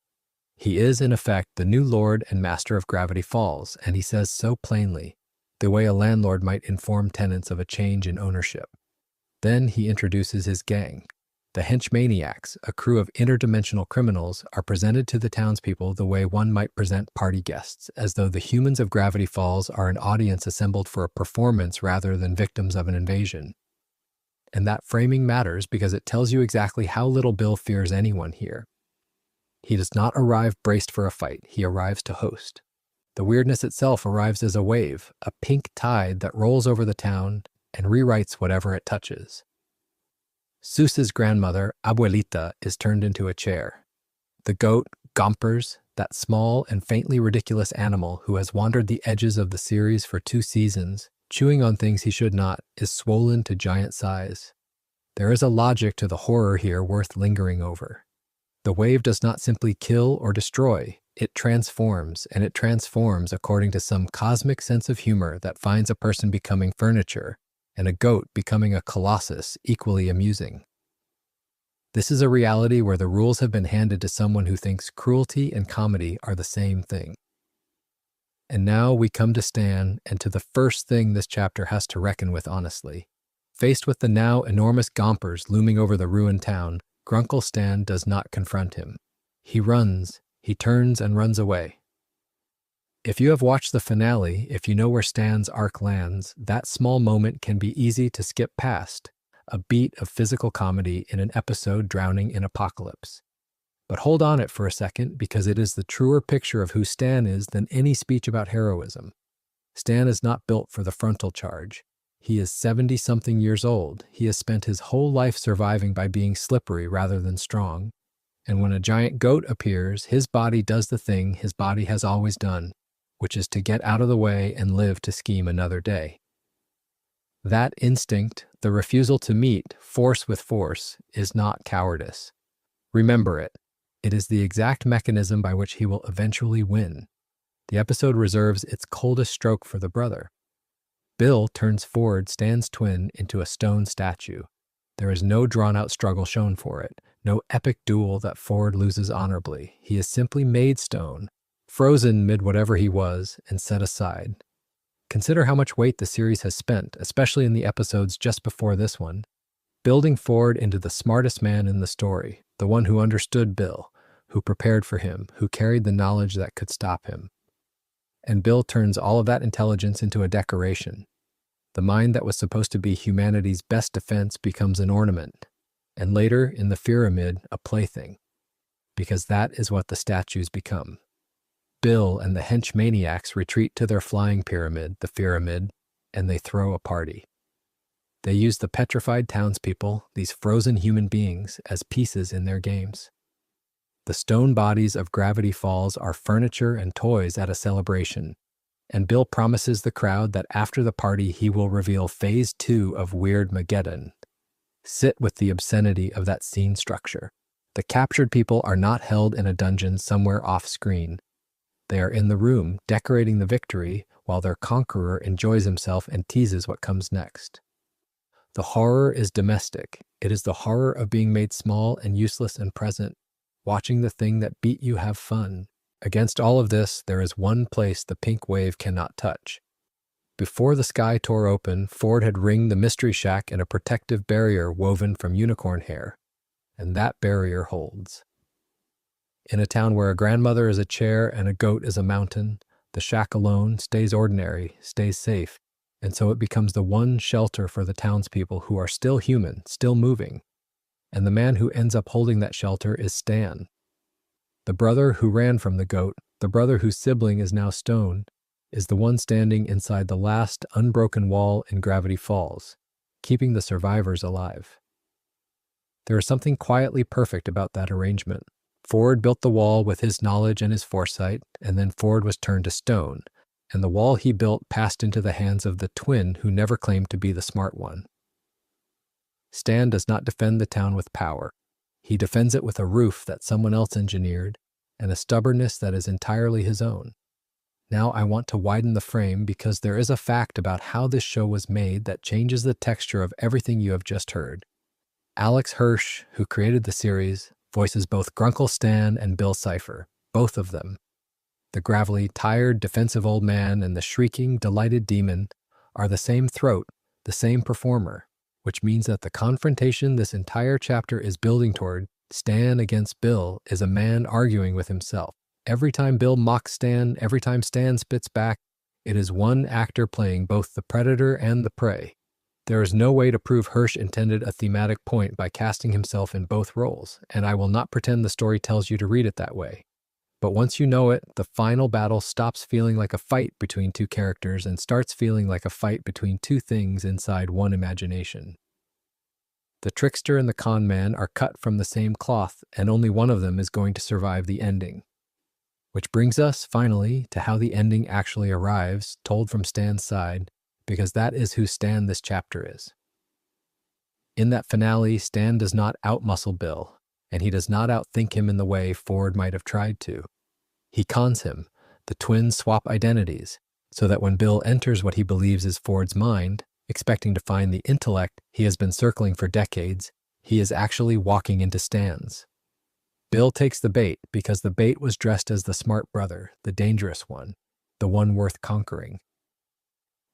He is, in effect, the new lord and master of Gravity Falls, and he says so plainly, the way a landlord might inform tenants of a change in ownership. Then he introduces his gang. The Henchmaniacs, a crew of interdimensional criminals, are presented to the townspeople the way one might present party guests, as though the humans of Gravity Falls are an audience assembled for a performance rather than victims of an invasion. And that framing matters because it tells you exactly how little Bill fears anyone here. He does not arrive braced for a fight, he arrives to host. The weirdness itself arrives as a wave, a pink tide that rolls over the town and rewrites whatever it touches. Seuss's grandmother, Abuelita, is turned into a chair. The goat, Gompers, that small and faintly ridiculous animal who has wandered the edges of the series for 2 seasons, chewing on things he should not, is swollen to giant size. There is a logic to the horror here worth lingering over. The wave does not simply kill or destroy, it transforms, and it transforms according to some cosmic sense of humor that finds a person becoming furniture, and a goat becoming a colossus equally amusing. This is a reality where the rules have been handed to someone who thinks cruelty and comedy are the same thing. And now we come to Stan and to the first thing this chapter has to reckon with honestly. Faced with the now enormous Gompers looming over the ruined town, Grunkle Stan does not confront him. He runs, he turns and runs away. If you have watched the finale, if you know where Stan's arc lands, that small moment can be easy to skip past, a beat of physical comedy in an episode drowning in apocalypse. But hold on it for a second because it is the truer picture of who Stan is than any speech about heroism. Stan is not built for the frontal charge. He is 70-something years old. He has spent his whole life surviving by being slippery rather than strong. And when a giant goat appears, his body does the thing his body has always done, which is to get out of the way and live to scheme another day. That instinct, the refusal to meet force with force, is not cowardice. Remember it. It is the exact mechanism by which he will eventually win. The episode reserves its coldest stroke for the brother. Bill turns Ford, Stan's twin, into a stone statue. There is no drawn-out struggle shown for it, no epic duel that Ford loses honorably. He is simply made stone, frozen mid whatever he was, and set aside. Consider how much weight the series has spent, especially in the episodes just before this one, building Ford into the smartest man in the story, the one who understood Bill, who prepared for him, who carried the knowledge that could stop him. And Bill turns all of that intelligence into a decoration. The mind that was supposed to be humanity's best defense becomes an ornament, and later, in the pyramid, a plaything, because that is what the statues become. Bill and the henchmaniacs retreat to their flying pyramid, the pyramid, and they throw a party. They use the petrified townspeople, these frozen human beings, as pieces in their games. The stone bodies of Gravity Falls are furniture and toys at a celebration, and Bill promises the crowd that after the party he will reveal Phase 2 of Weirdmageddon. Sit with the obscenity of that scene structure. The captured people are not held in a dungeon somewhere off-screen. They are in the room, decorating the victory, while their conqueror enjoys himself and teases what comes next. The horror is domestic. It is the horror of being made small and useless and present, watching the thing that beat you have fun. Against all of this, there is one place the pink wave cannot touch. Before the sky tore open, Ford had ringed the Mystery Shack in a protective barrier woven from unicorn hair, and that barrier holds. In a town where a grandmother is a chair and a goat is a mountain, the shack alone stays ordinary, stays safe, and so it becomes the one shelter for the townspeople who are still human, still moving. And the man who ends up holding that shelter is Stan. The brother who ran from the goat, the brother whose sibling is now stone, is the one standing inside the last unbroken wall in Gravity Falls, keeping the survivors alive. There is something quietly perfect about that arrangement. Ford built the wall with his knowledge and his foresight, and then Ford was turned to stone, and the wall he built passed into the hands of the twin who never claimed to be the smart one. Stan does not defend the town with power. He defends it with a roof that someone else engineered, and a stubbornness that is entirely his own. Now I want to widen the frame because there is a fact about how this show was made that changes the texture of everything you have just heard. Alex Hirsch, who created the series, voices both Grunkle Stan and Bill Cipher, both of them. The gravelly, tired, defensive old man and the shrieking, delighted demon are the same throat, the same performer, which means that the confrontation this entire chapter is building toward, Stan against Bill, is a man arguing with himself. Every time Bill mocks Stan, every time Stan spits back, it is one actor playing both the predator and the prey. There is no way to prove Hirsch intended a thematic point by casting himself in both roles, and I will not pretend the story tells you to read it that way. But once you know it, the final battle stops feeling like a fight between two characters and starts feeling like a fight between two things inside one imagination. The trickster and the con man are cut from the same cloth, and only one of them is going to survive the ending. Which brings us, finally, to how the ending actually arrives, told from Stan's side, because that is who Stan this chapter is. In that finale, Stan does not outmuscle Bill, and he does not outthink him in the way Ford might have tried to. He cons him. The twins swap identities, so that when Bill enters what he believes is Ford's mind, expecting to find the intellect he has been circling for decades, he is actually walking into Stan's. Bill takes the bait because the bait was dressed as the smart brother, the dangerous one, the one worth conquering.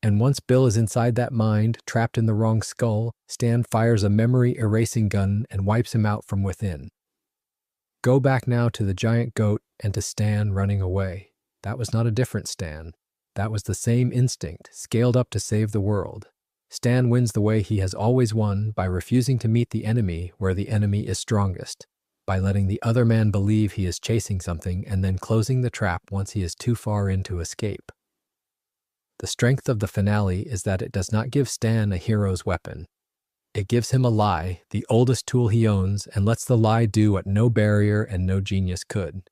And once Bill is inside that mind, trapped in the wrong skull, Stan fires a memory-erasing gun and wipes him out from within. Go back now to the giant goat and to Stan running away. That was not a different Stan. That was the same instinct, scaled up to save the world. Stan wins the way he has always won by refusing to meet the enemy where the enemy is strongest, by letting the other man believe he is chasing something and then closing the trap once he is too far in to escape. The strength of the finale is that it does not give Stan a hero's weapon. It gives him a lie, the oldest tool he owns, and lets the lie do what no barrier and no genius could.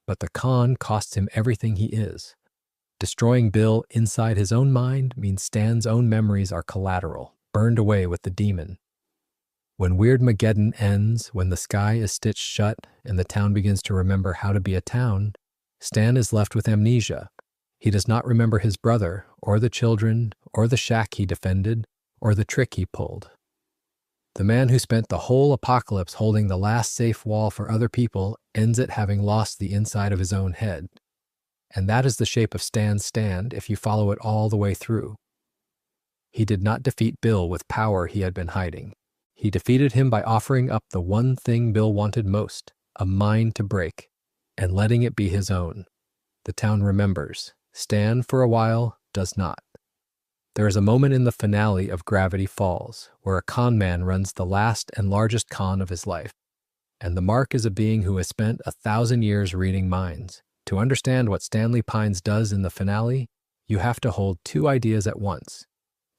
But the con costs him everything he is. Destroying Bill inside his own mind means Stan's own memories are collateral, burned away with the demon. When Weirdmageddon ends, when the sky is stitched shut and the town begins to remember how to be a town, Stan is left with amnesia. He does not remember his brother, or the children, or the shack he defended, or the trick he pulled. The man who spent the whole apocalypse holding the last safe wall for other people ends it having lost the inside of his own head. And that is the shape of Stan's stand if you follow it all the way through. He did not defeat Bill with power he had been hiding. He defeated him by offering up the one thing Bill wanted most, a mind to break, and letting it be his own. The town remembers. Stan, for a while, does not. There is a moment in the finale of Gravity Falls where a con man runs the last and largest con of his life. And the mark is a being who has spent 1,000 years reading minds. To understand what Stanley Pines does in the finale, you have to hold two ideas at once.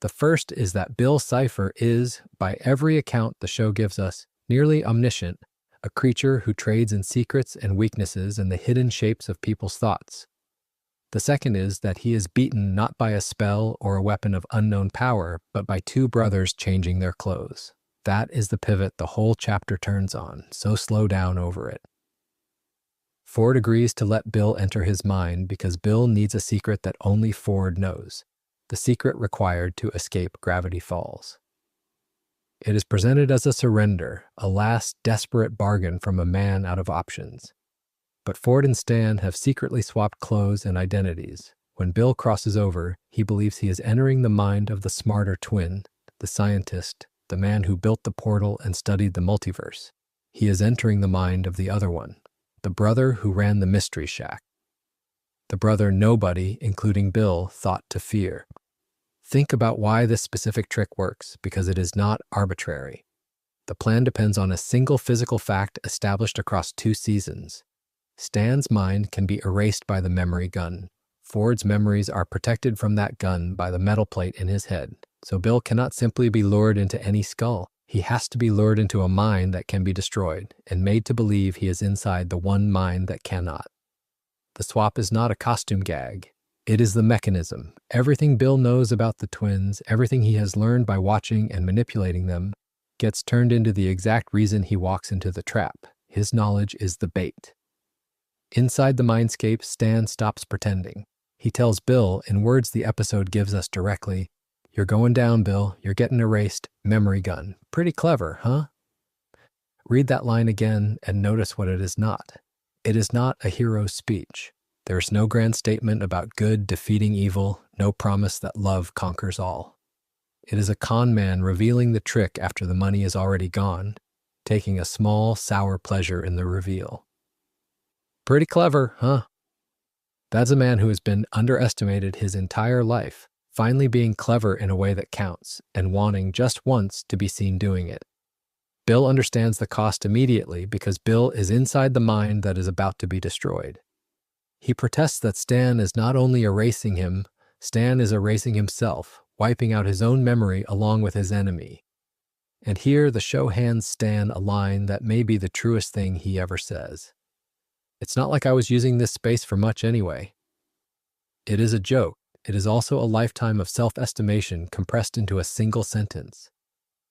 The first is that Bill Cipher is, by every account the show gives us, nearly omniscient, a creature who trades in secrets and weaknesses and the hidden shapes of people's thoughts. The second is that he is beaten not by a spell or a weapon of unknown power, but by two brothers changing their clothes. That is the pivot the whole chapter turns on, so slow down over it. Ford agrees to let Bill enter his mind because Bill needs a secret that only Ford knows, the secret required to escape Gravity Falls. It is presented as a surrender, a last desperate bargain from a man out of options. But Ford and Stan have secretly swapped clothes and identities. When Bill crosses over, he believes he is entering the mind of the smarter twin, the scientist, the man who built the portal and studied the multiverse. He is entering the mind of the other one, the brother who ran the Mystery Shack. The brother nobody, including Bill, thought to fear. Think about why this specific trick works, because it is not arbitrary. The plan depends on a single physical fact established across 2 seasons. Stan's mind can be erased by the memory gun. Ford's memories are protected from that gun by the metal plate in his head. So Bill cannot simply be lured into any skull. He has to be lured into a mind that can be destroyed and made to believe he is inside the one mind that cannot. The swap is not a costume gag. It is the mechanism. Everything Bill knows about the twins, everything he has learned by watching and manipulating them, gets turned into the exact reason he walks into the trap. His knowledge is the bait. Inside the mindscape, Stan stops pretending. He tells Bill, in words the episode gives us directly, "You're going down, Bill. You're getting erased. Memory gun. Pretty clever, huh?" Read that line again and notice what it is not. It is not a hero's speech. There is no grand statement about good defeating evil, no promise that love conquers all. It is a con man revealing the trick after the money is already gone, taking a small, sour pleasure in the reveal. Pretty clever, huh? That's a man who has been underestimated his entire life, finally being clever in a way that counts, and wanting just once to be seen doing it. Bill understands the cost immediately because Bill is inside the mind that is about to be destroyed. He protests that Stan is not only erasing him, Stan is erasing himself, wiping out his own memory along with his enemy. And here the show hands Stan a line that may be the truest thing he ever says. "It's not like I was using this space for much anyway." It is a joke. It is also a lifetime of self-estimation compressed into a single sentence.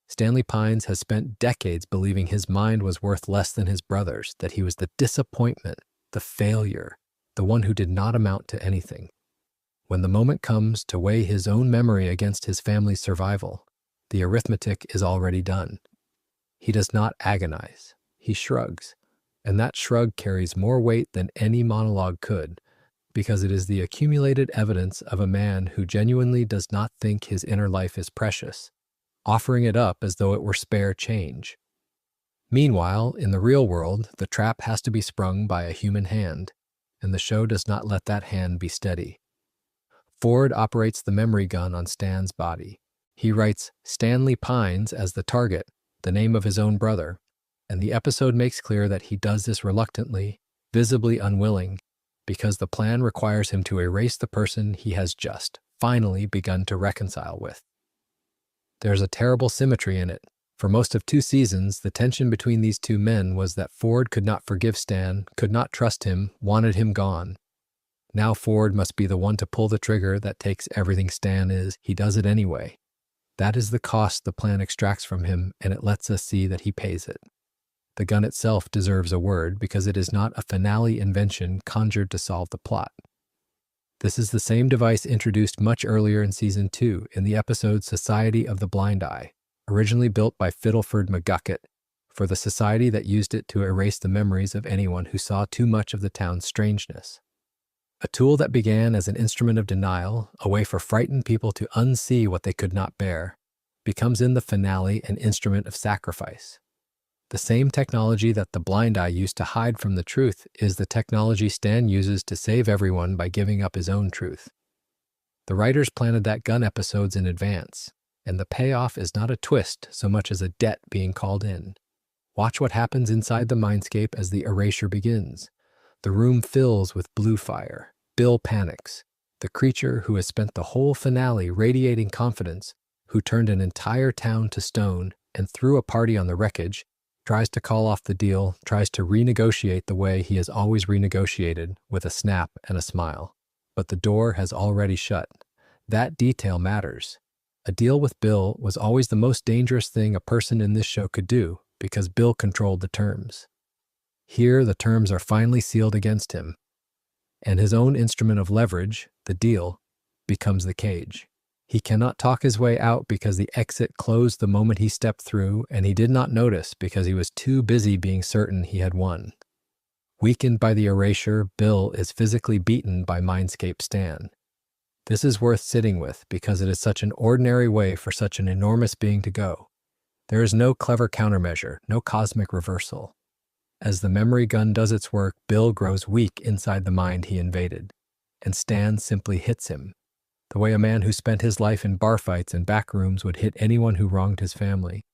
Stanley Pines has spent decades believing his mind was worth less than his brother's, that he was the disappointment, the failure, the one who did not amount to anything. When the moment comes to weigh his own memory against his family's survival, the arithmetic is already done. He does not agonize. He shrugs, and that shrug carries more weight than any monologue could, because it is the accumulated evidence of a man who genuinely does not think his inner life is precious, offering it up as though it were spare change. Meanwhile, in the real world, the trap has to be sprung by a human hand, and the show does not let that hand be steady. Ford operates the memory gun on Stan's body. He writes Stanley Pines as the target, the name of his own brother, and the episode makes clear that he does this reluctantly, visibly unwilling, because the plan requires him to erase the person he has just, finally, begun to reconcile with. There's a terrible symmetry in it. For most of 2 seasons, the tension between these two men was that Ford could not forgive Stan, could not trust him, wanted him gone. Now Ford must be the one to pull the trigger that takes everything Stan is. He does it anyway. That is the cost the plan extracts from him, and it lets us see that he pays it. The gun itself deserves a word because it is not a finale invention conjured to solve the plot. This is the same device introduced much earlier in Season 2 in the episode Society of the Blind Eye, originally built by Fiddleford McGucket, for the society that used it to erase the memories of anyone who saw too much of the town's strangeness. A tool that began as an instrument of denial, a way for frightened people to unsee what they could not bear, becomes in the finale an instrument of sacrifice. The same technology that the blind eye used to hide from the truth is the technology Stan uses to save everyone by giving up his own truth. The writers planted that gun episodes in advance, and the payoff is not a twist so much as a debt being called in. Watch what happens inside the mindscape as the erasure begins. The room fills with blue fire. Bill panics. The creature who has spent the whole finale radiating confidence, who turned an entire town to stone and threw a party on the wreckage, tries to call off the deal, tries to renegotiate the way he has always renegotiated, with a snap and a smile. But the door has already shut. That detail matters. A deal with Bill was always the most dangerous thing a person in this show could do, because Bill controlled the terms. Here, the terms are finally sealed against him, and his own instrument of leverage, the deal, becomes the cage. He cannot talk his way out because the exit closed the moment he stepped through, and he did not notice because he was too busy being certain he had won. Weakened by the erasure, Bill is physically beaten by Mindscape Stan. This is worth sitting with because it is such an ordinary way for such an enormous being to go. There is no clever countermeasure, no cosmic reversal. As the memory gun does its work, Bill grows weak inside the mind he invaded, and Stan simply hits him, the way a man who spent his life in bar fights and back rooms would hit anyone who wronged his family.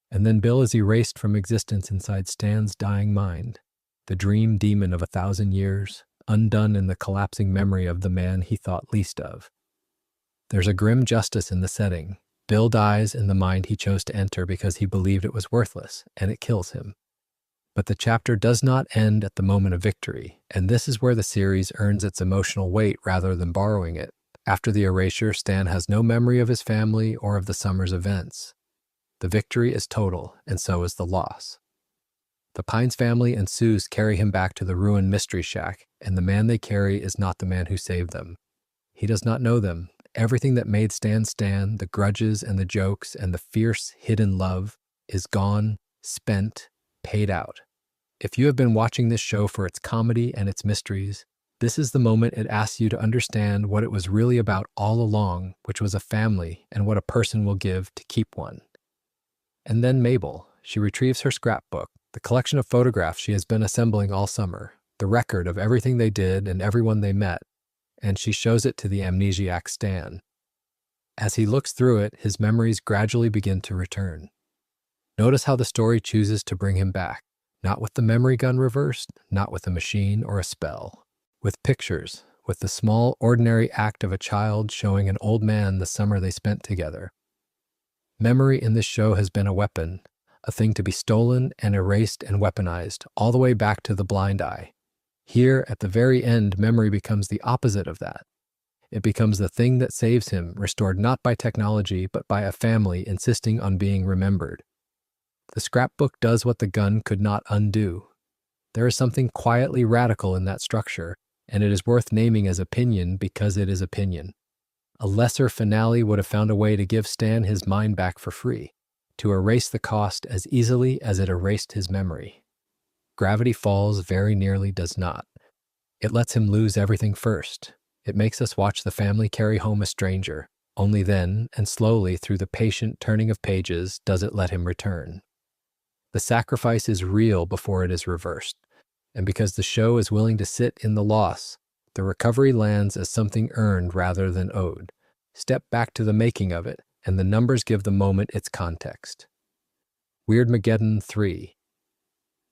And then Bill is erased from existence inside Stan's dying mind, the dream demon of 1,000 years, undone in the collapsing memory of the man he thought least of. There's a grim justice in the setting. Bill dies in the mind he chose to enter because he believed it was worthless, and it kills him. But the chapter does not end at the moment of victory, and this is where the series earns its emotional weight rather than borrowing it. After the erasure, Stan has no memory of his family or of the summer's events. The victory is total, and so is the loss. The Pines family and Sue's carry him back to the ruined mystery shack, and the man they carry is not the man who saved them. He does not know them. Everything that made Stan Stan, the grudges and the jokes and the fierce, hidden love, is gone, spent, paid out. If you have been watching this show for its comedy and its mysteries, this is the moment it asks you to understand what it was really about all along, which was a family and what a person will give to keep one. And then Mabel. She retrieves her scrapbook, the collection of photographs she has been assembling all summer, the record of everything they did and everyone they met, and she shows it to the amnesiac Stan. As he looks through it, his memories gradually begin to return. Notice how the story chooses to bring him back, not with the memory gun reversed, not with a machine or a spell, with pictures, with the small, ordinary act of a child showing an old man the summer they spent together. Memory in this show has been a weapon, a thing to be stolen and erased and weaponized, all the way back to the blind eye. Here, at the very end, memory becomes the opposite of that. It becomes the thing that saves him, restored not by technology, but by a family insisting on being remembered. The scrapbook does what the gun could not undo. There is something quietly radical in that structure, and it is worth naming as opinion because it is opinion. A lesser finale would have found a way to give Stan his mind back for free, to erase the cost as easily as it erased his memory. Gravity Falls very nearly does not. It lets him lose everything first. It makes us watch the family carry home a stranger. Only then, and slowly through the patient turning of pages, does it let him return. The sacrifice is real before it is reversed, and because the show is willing to sit in the loss, the recovery lands as something earned rather than owed. Step back to the making of it, and the numbers give the moment its context. Weirdmageddon 3.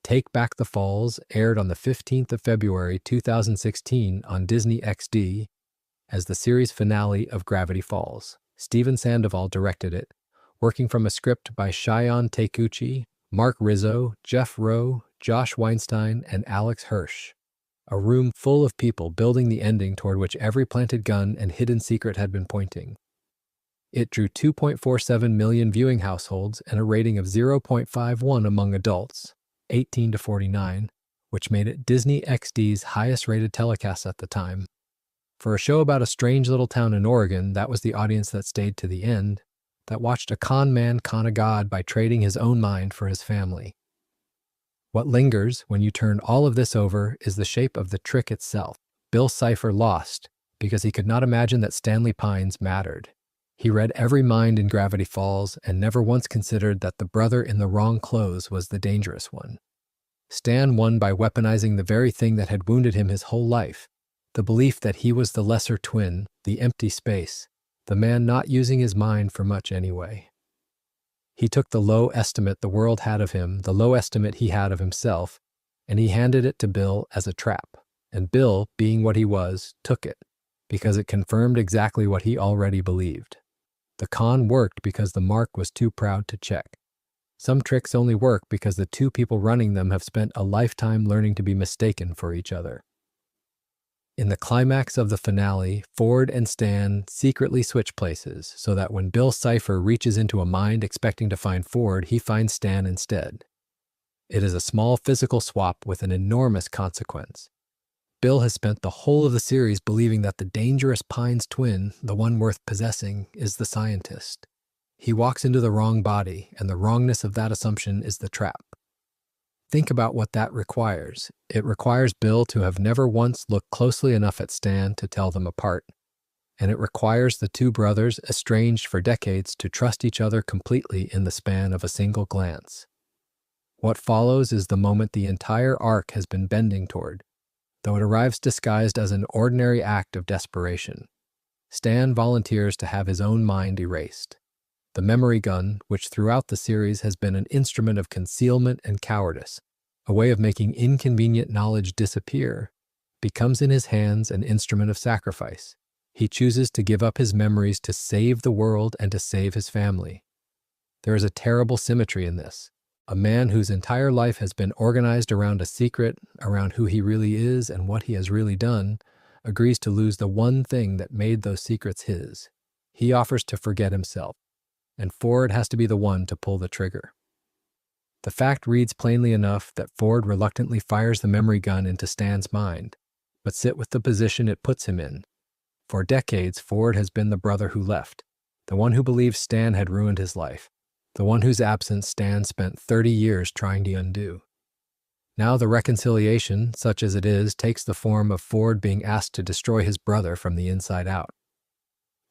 Take Back the Falls aired on the 15th of February 2016 on Disney XD as the series finale of Gravity Falls. Steven Sandoval directed it, working from a script by Cheyenne Takeuchi, Mark Rizzo, Jeff Rowe, Josh Weinstein, and Alex Hirsch. A room full of people building the ending toward which every planted gun and hidden secret had been pointing. It drew 2.47 million viewing households and a rating of 0.51 among adults, 18 to 49, which made it Disney XD's highest-rated telecast at the time. For a show about a strange little town in Oregon, that was the audience that stayed to the end, that watched a con man con a god by trading his own mind for his family. What lingers when you turn all of this over is the shape of the trick itself. Bill Cipher lost because he could not imagine that Stanley Pines mattered. He read every mind in Gravity Falls and never once considered that the brother in the wrong clothes was the dangerous one. Stan won by weaponizing the very thing that had wounded him his whole life, the belief that he was the lesser twin, the empty space, the man not using his mind for much anyway. He took the low estimate the world had of him, the low estimate he had of himself, and he handed it to Bill as a trap. And Bill, being what he was, took it, because it confirmed exactly what he already believed. The con worked because the mark was too proud to check. Some tricks only work because the two people running them have spent a lifetime learning to be mistaken for each other. In the climax of the finale, Ford and Stan secretly switch places so that when Bill Cipher reaches into a mind expecting to find Ford, he finds Stan instead. It is a small physical swap with an enormous consequence. Bill has spent the whole of the series believing that the dangerous Pines twin, the one worth possessing, is the scientist. He walks into the wrong body, and the wrongness of that assumption is the trap. Think about what that requires. It requires Bill to have never once looked closely enough at Stan to tell them apart. And it requires the two brothers, estranged for decades, to trust each other completely in the span of a single glance. What follows is the moment the entire arc has been bending toward, though it arrives disguised as an ordinary act of desperation. Stan volunteers to have his own mind erased. The memory gun, which throughout the series has been an instrument of concealment and cowardice, a way of making inconvenient knowledge disappear, becomes in his hands an instrument of sacrifice. He chooses to give up his memories to save the world and to save his family. There is a terrible symmetry in this. A man whose entire life has been organized around a secret, around who he really is and what he has really done, agrees to lose the one thing that made those secrets his. He offers to forget himself, and Ford has to be the one to pull the trigger. The fact reads plainly enough that Ford reluctantly fires the memory gun into Stan's mind, but sit with the position it puts him in. For decades, Ford has been the brother who left, the one who believes Stan had ruined his life, the one whose absence Stan spent 30 years trying to undo. Now the reconciliation, such as it is, takes the form of Ford being asked to destroy his brother from the inside out.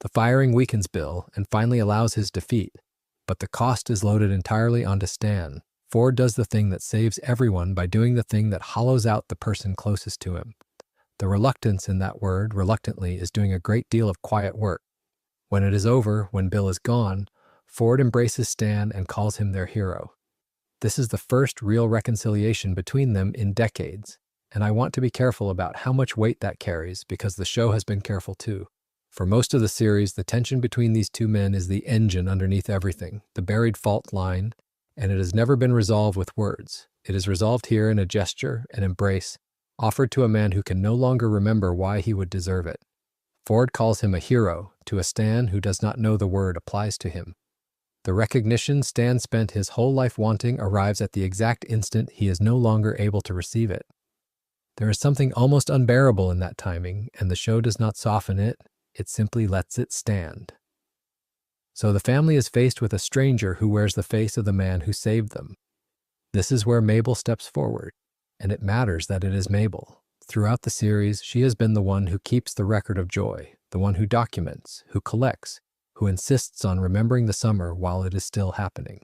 The firing weakens Bill and finally allows his defeat, but the cost is loaded entirely onto Stan. Ford does the thing that saves everyone by doing the thing that hollows out the person closest to him. The reluctance in that word, reluctantly, is doing a great deal of quiet work. When it is over, when Bill is gone, Ford embraces Stan and calls him their hero. This is the first real reconciliation between them in decades, and I want to be careful about how much weight that carries because the show has been careful too. For most of the series, the tension between these two men is the engine underneath everything, the buried fault line, and it has never been resolved with words. It is resolved here in a gesture, an embrace, offered to a man who can no longer remember why he would deserve it. Ford calls him a hero to a Stan who does not know the word applies to him. The recognition Stan spent his whole life wanting arrives at the exact instant he is no longer able to receive it. There is something almost unbearable in that timing, and the show does not soften it, it simply lets it stand. So the family is faced with a stranger who wears the face of the man who saved them. This is where Mabel steps forward, and it matters that it is Mabel. Throughout the series, she has been the one who keeps the record of joy, the one who documents, who collects, who insists on remembering the summer while it is still happening.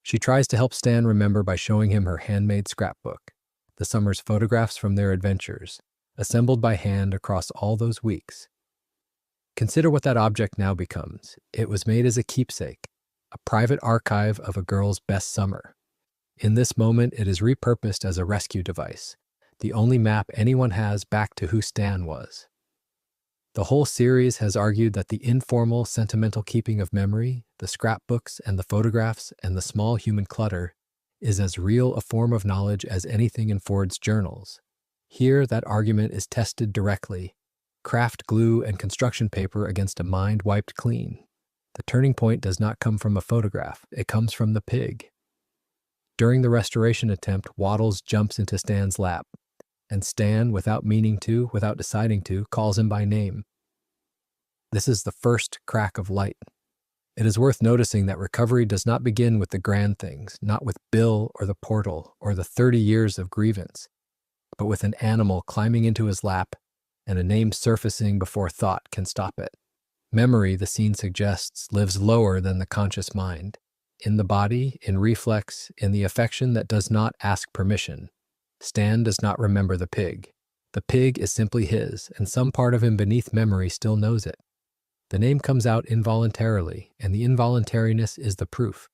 She tries to help Stan remember by showing him her handmade scrapbook, the summer's photographs from their adventures, assembled by hand across all those weeks. Consider what that object now becomes. It was made as a keepsake, a private archive of a girl's best summer. In this moment, it is repurposed as a rescue device, the only map anyone has back to who Stan was. The whole series has argued that the informal, sentimental keeping of memory, the scrapbooks and the photographs and the small human clutter, is as real a form of knowledge as anything in Ford's journals. Here, that argument is tested directly. Craft glue and construction paper against a mind wiped clean. The turning point does not come from a photograph. It comes from the pig. During the restoration attempt, Waddles jumps into Stan's lap, and Stan, without meaning to, without deciding to, calls him by name. This is the first crack of light. It is worth noticing that recovery does not begin with the grand things, not with Bill or the portal or the 30 years of grievance, but with an animal climbing into his lap and a name surfacing before thought can stop it. Memory, the scene suggests, lives lower than the conscious mind. In the body, in reflex, in the affection that does not ask permission. Stan does not remember the pig. The pig is simply his, and some part of him beneath memory still knows it. The name comes out involuntarily, and the involuntariness is the proof.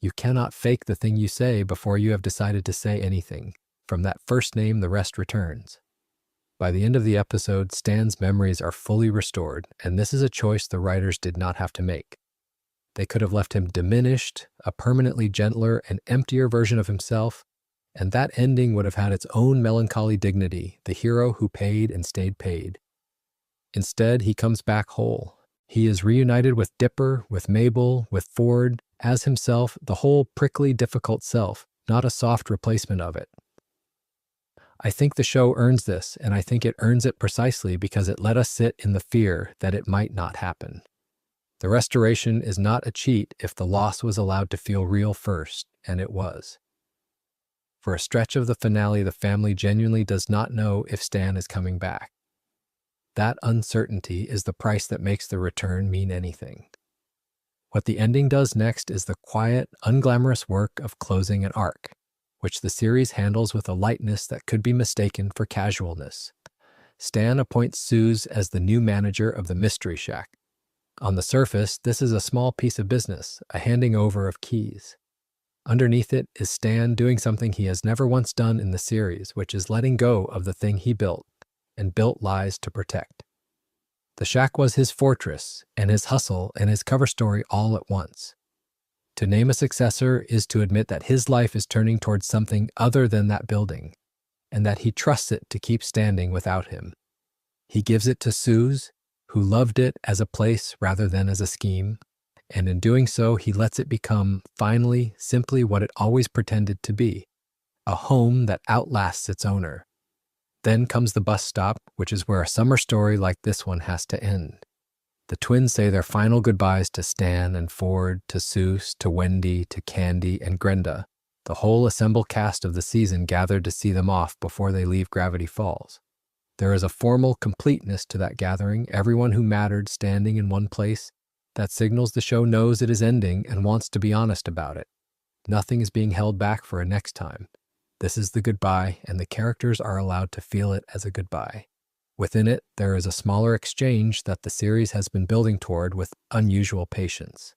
You cannot fake the thing you say before you have decided to say anything. From that first name, the rest returns. By the end of the episode, Stan's memories are fully restored, and this is a choice the writers did not have to make. They could have left him diminished, a permanently gentler and emptier version of himself, and that ending would have had its own melancholy dignity, the hero who paid and stayed paid. Instead, he comes back whole. He is reunited with Dipper, with Mabel, with Ford, as himself, the whole prickly, difficult self, not a soft replacement of it. I think the show earns this, and I think it earns it precisely because it let us sit in the fear that it might not happen. The restoration is not a cheat if the loss was allowed to feel real first, and it was. For a stretch of the finale, the family genuinely does not know if Stan is coming back. That uncertainty is the price that makes the return mean anything. What the ending does next is the quiet, unglamorous work of closing an arc, which the series handles with a lightness that could be mistaken for casualness. Stan appoints Suze as the new manager of the Mystery Shack. On the surface, this is a small piece of business, a handing over of keys. Underneath it is Stan doing something he has never once done in the series, which is letting go of the thing he built, and built lies to protect. The shack was his fortress, and his hustle and his cover story all at once. To name a successor is to admit that his life is turning towards something other than that building, and that he trusts it to keep standing without him. He gives it to Suze, who loved it as a place rather than as a scheme, and in doing so he lets it become, finally, simply what it always pretended to be, a home that outlasts its owner. Then comes the bus stop, which is where a summer story like this one has to end. The twins say their final goodbyes to Stan and Ford, to Seuss, to Wendy, to Candy, and Grenda, the whole assembled cast of the season gathered to see them off before they leave Gravity Falls. There is a formal completeness to that gathering, everyone who mattered standing in one place, that signals the show knows it is ending and wants to be honest about it. Nothing is being held back for a next time. This is the goodbye, and the characters are allowed to feel it as a goodbye. Within it, there is a smaller exchange that the series has been building toward with unusual patience.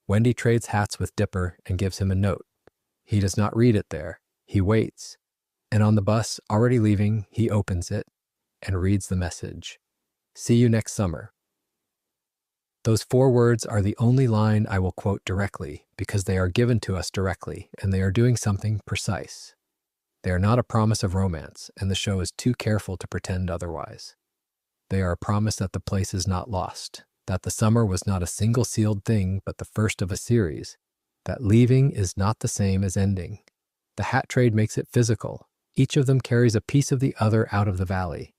Wendy trades hats with Dipper and gives him a note. He does not read it there. He waits. And on the bus, already leaving, he opens it and reads the message. See you next summer. Those 4 words are the only line I will quote directly because they are given to us directly and they are doing something precise. They are not a promise of romance, and the show is too careful to pretend otherwise. They are a promise that the place is not lost, that the summer was not a single sealed thing but the first of a series, that leaving is not the same as ending. The hat trade makes it physical. Each of them carries a piece of the other out of the valley.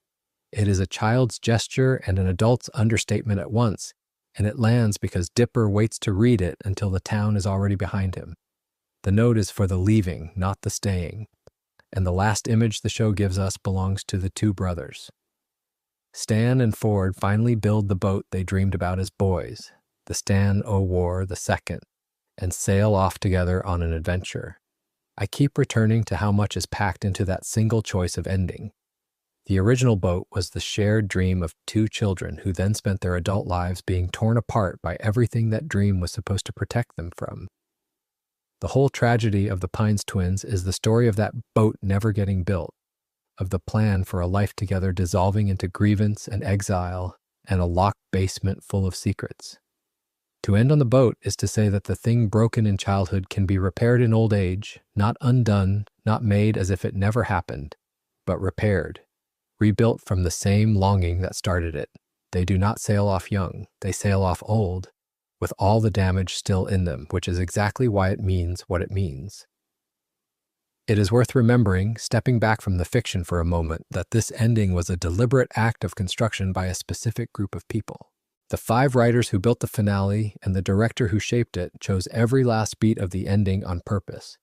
It is a child's gesture and an adult's understatement at once, and it lands because Dipper waits to read it until the town is already behind him. The note is for the leaving, not the staying. And the last image the show gives us belongs to the 2 brothers. Stan and Ford finally build the boat they dreamed about as boys, the Stan O'War II, and sail off together on an adventure. I keep returning to how much is packed into that single choice of ending. The original boat was the shared dream of 2 children who then spent their adult lives being torn apart by everything that dream was supposed to protect them from. The whole tragedy of the Pines twins is the story of that boat never getting built, of the plan for a life together dissolving into grievance and exile and a locked basement full of secrets. To end on the boat is to say that the thing broken in childhood can be repaired in old age, not undone, not made as if it never happened, but repaired, rebuilt from the same longing that started it. They do not sail off young, they sail off old, with all the damage still in them, which is exactly why it means what it means. It is worth remembering, stepping back from the fiction for a moment, that this ending was a deliberate act of construction by a specific group of people. The 5 writers who built the finale and the director who shaped it chose every last beat of the ending on purpose.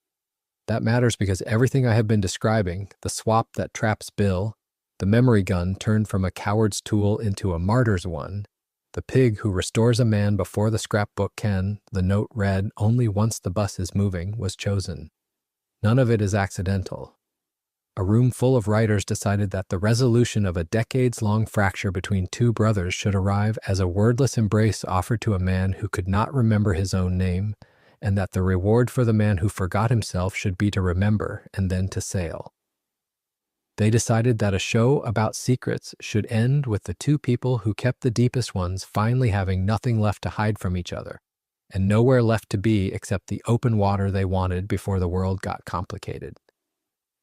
That matters because everything I have been describing, the swap that traps Bill, the memory gun turned from a coward's tool into a martyr's one, the pig who restores a man before the scrapbook can, the note read only once the bus is moving, was chosen. None of it is accidental. A room full of writers decided that the resolution of a decades-long fracture between two brothers should arrive as a wordless embrace offered to a man who could not remember his own name, and that the reward for the man who forgot himself should be to remember and then to sail. They decided that a show about secrets should end with the two people who kept the deepest ones finally having nothing left to hide from each other, and nowhere left to be except the open water they wanted before the world got complicated.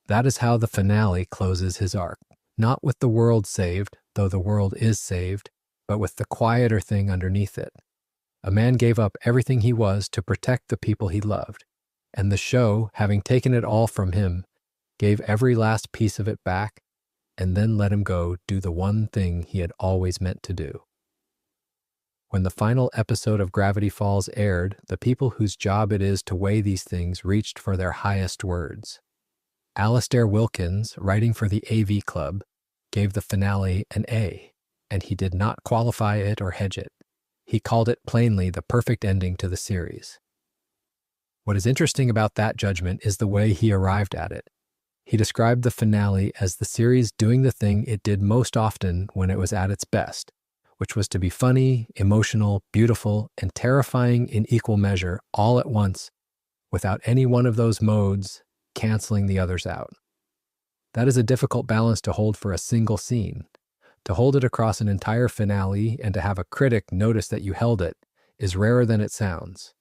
That is how the finale closes his arc, not with the world saved, though the world is saved, but with the quieter thing underneath it. A man gave up everything he was to protect the people he loved, and the show, having taken it all from him, gave every last piece of it back, and then let him go do the one thing he had always meant to do. When the final episode of Gravity Falls aired, the people whose job it is to weigh these things reached for their highest words. Alastair Wilkins, writing for the AV Club, gave the finale an A, and he did not qualify it or hedge it. He called it plainly the perfect ending to the series. What is interesting about that judgment is the way he arrived at it. He described the finale as the series doing the thing it did most often when it was at its best, which was to be funny, emotional, beautiful, and terrifying in equal measure all at once, without any one of those modes canceling the others out. That is a difficult balance to hold for a single scene. To hold it across an entire finale and to have a critic notice that you held it is rarer than it sounds.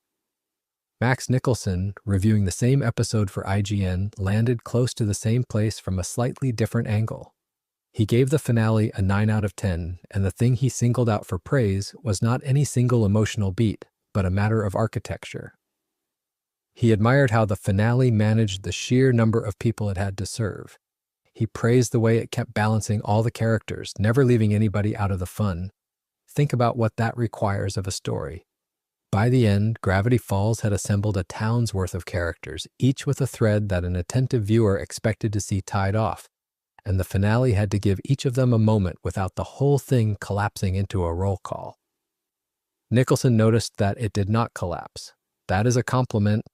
Max Nicholson, reviewing the same episode for IGN, landed close to the same place from a slightly different angle. He gave the finale a 9 out of 10, and the thing he singled out for praise was not any single emotional beat, but a matter of architecture. He admired how the finale managed the sheer number of people it had to serve. He praised the way it kept balancing all the characters, never leaving anybody out of the fun. Think about what that requires of a story. By the end, Gravity Falls had assembled a town's worth of characters, each with a thread that an attentive viewer expected to see tied off, and the finale had to give each of them a moment without the whole thing collapsing into a roll call. Nicholson noticed that it did not collapse. That is a compliment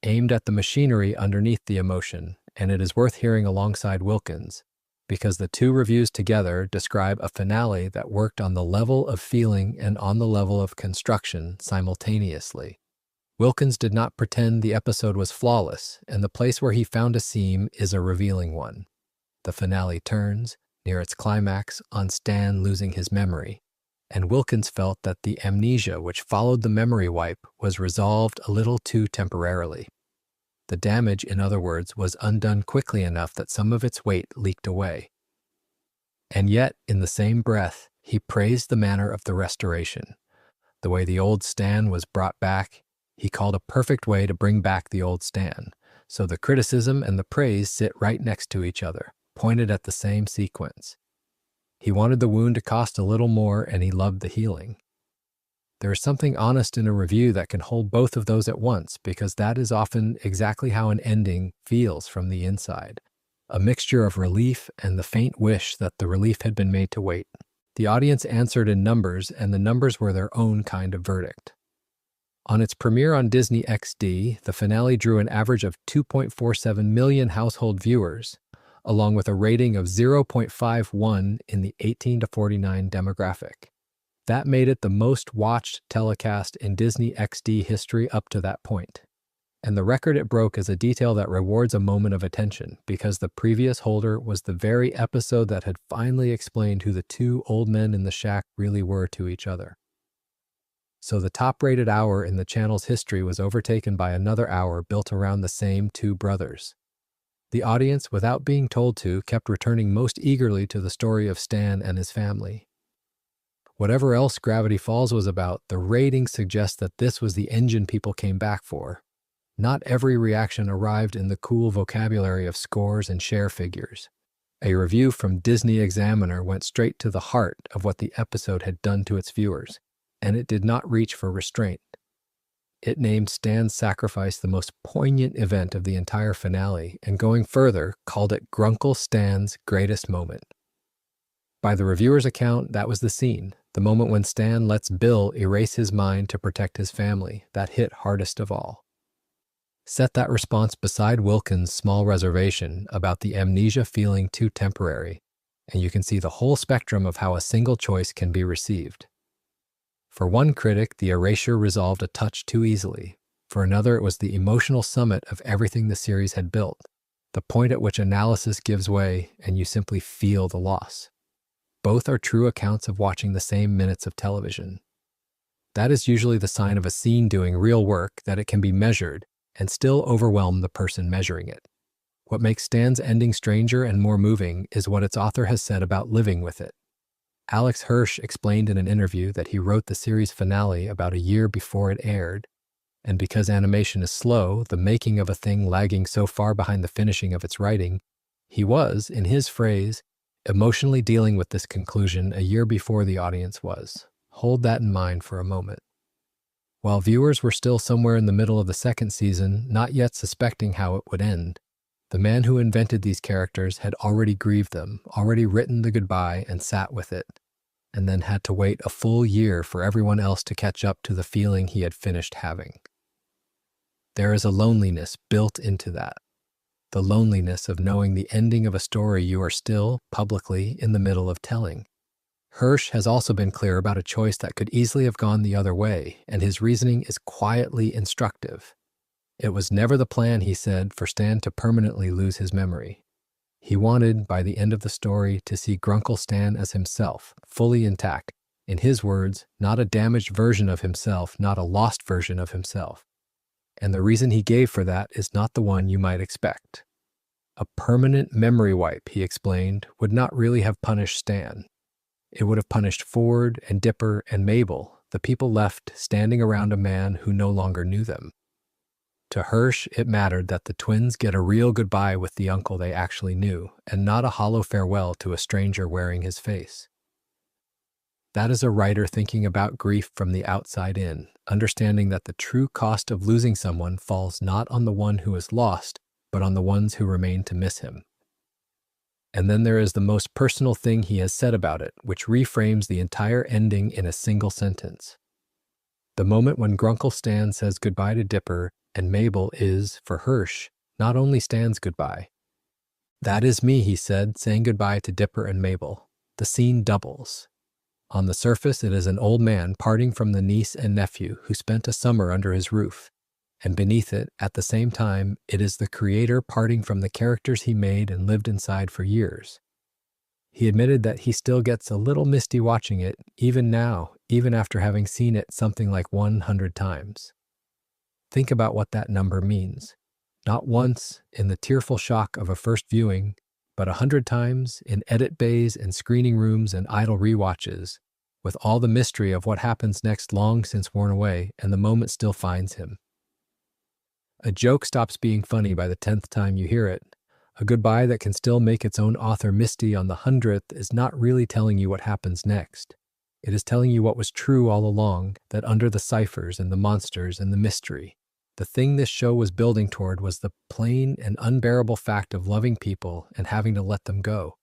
aimed at the machinery underneath the emotion, and it is worth hearing alongside Wilkins, because the two reviews together describe a finale that worked on the level of feeling and on the level of construction simultaneously. Wilkins did not pretend the episode was flawless, and the place where he found a seam is a revealing one. The finale turns, near its climax, on Stan losing his memory, and Wilkins felt that the amnesia which followed the memory wipe was resolved a little too temporarily. The damage, in other words, was undone quickly enough that some of its weight leaked away. And yet, in the same breath, he praised the manner of the restoration. The way the old Stan was brought back, he called a perfect way to bring back the old Stan. So the criticism and the praise sit right next to each other, pointed at the same sequence. He wanted the wound to cost a little more, and he loved the healing. There is something honest in a review that can hold both of those at once, because that is often exactly how an ending feels from the inside. A mixture of relief and the faint wish that the relief had been made to wait. The audience answered in numbers, and the numbers were their own kind of verdict. On its premiere on Disney XD, the finale drew an average of 2.47 million household viewers, along with a rating of 0.51 in the 18 to 49 demographic. That made it the most watched telecast in Disney XD history up to that point. And the record it broke is a detail that rewards a moment of attention, because the previous holder was the very episode that had finally explained who the two old men in the shack really were to each other. So the top-rated hour in the channel's history was overtaken by another hour built around the same two brothers. The audience, without being told to, kept returning most eagerly to the story of Stan and his family. Whatever else Gravity Falls was about, the ratings suggest that this was the engine people came back for. Not every reaction arrived in the cool vocabulary of scores and share figures. A review from Disney Examiner went straight to the heart of what the episode had done to its viewers, and it did not reach for restraint. It named Stan's sacrifice the most poignant event of the entire finale, and going further, called it Grunkle Stan's greatest moment. By the reviewer's account, that was the scene, the moment when Stan lets Bill erase his mind to protect his family, that hit hardest of all. Set that response beside Wilkins' small reservation about the amnesia feeling too temporary, and you can see the whole spectrum of how a single choice can be received. For one critic, the erasure resolved a touch too easily. For another, it was the emotional summit of everything the series had built, the point at which analysis gives way and you simply feel the loss. Both are true accounts of watching the same minutes of television. That is usually the sign of a scene doing real work, that it can be measured and still overwhelm the person measuring it. What makes Stan's ending stranger and more moving is what its author has said about living with it. Alex Hirsch explained in an interview that he wrote the series finale about a year before it aired, and because animation is slow, the making of a thing lagging so far behind the finishing of its writing, he was, in his phrase, emotionally dealing with this conclusion a year before the audience was. Hold that in mind for a moment. While viewers were still somewhere in the middle of the second season, not yet suspecting how it would end, the man who invented these characters had already grieved them, already written the goodbye and sat with it, and then had to wait a full year for everyone else to catch up to the feeling he had finished having. There is a loneliness built into that. The loneliness of knowing the ending of a story you are still, publicly, in the middle of telling. Hirsch has also been clear about a choice that could easily have gone the other way, and his reasoning is quietly instructive. It was never the plan, he said, for Stan to permanently lose his memory. He wanted, by the end of the story, to see Grunkle Stan as himself, fully intact. In his words, not a damaged version of himself, not a lost version of himself. And the reason he gave for that is not the one you might expect. A permanent memory wipe, he explained, would not really have punished Stan. It would have punished Ford and Dipper and Mabel, the people left standing around a man who no longer knew them. To Hirsch, it mattered that the twins get a real goodbye with the uncle they actually knew, and not a hollow farewell to a stranger wearing his face. That is a writer thinking about grief from the outside in, understanding that the true cost of losing someone falls not on the one who is lost, but on the ones who remain to miss him. And then there is the most personal thing he has said about it, which reframes the entire ending in a single sentence. The moment when Grunkle Stan says goodbye to Dipper and Mabel is, for Hirsch, not only Stan's goodbye. That is me, he said, saying goodbye to Dipper and Mabel. The scene doubles. On the surface, it is an old man parting from the niece and nephew who spent a summer under his roof. And beneath it, at the same time, it is the creator parting from the characters he made and lived inside for years. He admitted that he still gets a little misty watching it, even now, even after having seen it something like 100 times. Think about what that number means. Not once in the tearful shock of a first viewing, but 100 times in edit bays and screening rooms and idle rewatches, with all the mystery of what happens next long since worn away, and the moment still finds him. A joke stops being funny by the 10th time you hear it. A goodbye that can still make its own author misty on the 100th is not really telling you what happens next. It is telling you what was true all along, that under the ciphers and the monsters and the mystery, the thing this show was building toward was the plain and unbearable fact of loving people and having to let them go.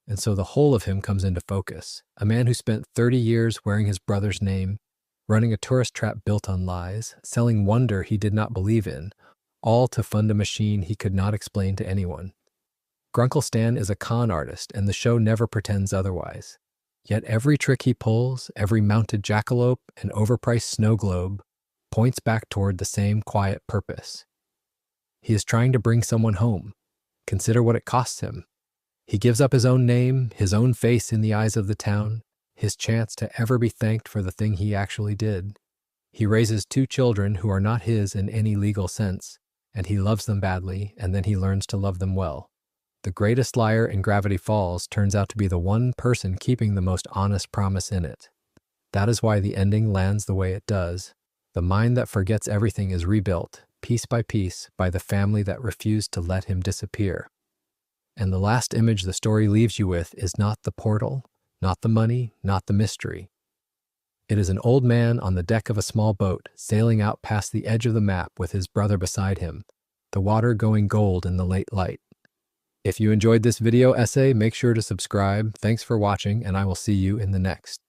And so the whole of him comes into focus. A man who spent 30 years wearing his brother's name, running a tourist trap built on lies, selling wonder he did not believe in, all to fund a machine he could not explain to anyone. Grunkle Stan is a con artist, and the show never pretends otherwise. Yet every trick he pulls, every mounted jackalope and overpriced snow globe, points back toward the same quiet purpose. He is trying to bring someone home. Consider what it costs him. He gives up his own name, his own face in the eyes of the town, his chance to ever be thanked for the thing he actually did. He raises 2 children who are not his in any legal sense, and he loves them badly, and then he learns to love them well. The greatest liar in Gravity Falls turns out to be the one person keeping the most honest promise in it. That is why the ending lands the way it does. The mind that forgets everything is rebuilt, piece by piece, by the family that refused to let him disappear. And the last image the story leaves you with is not the portal, not the money, not the mystery. It is an old man on the deck of a small boat, sailing out past the edge of the map with his brother beside him, the water going gold in the late light. If you enjoyed this video essay, make sure to subscribe. Thanks for watching, and I will see you in the next.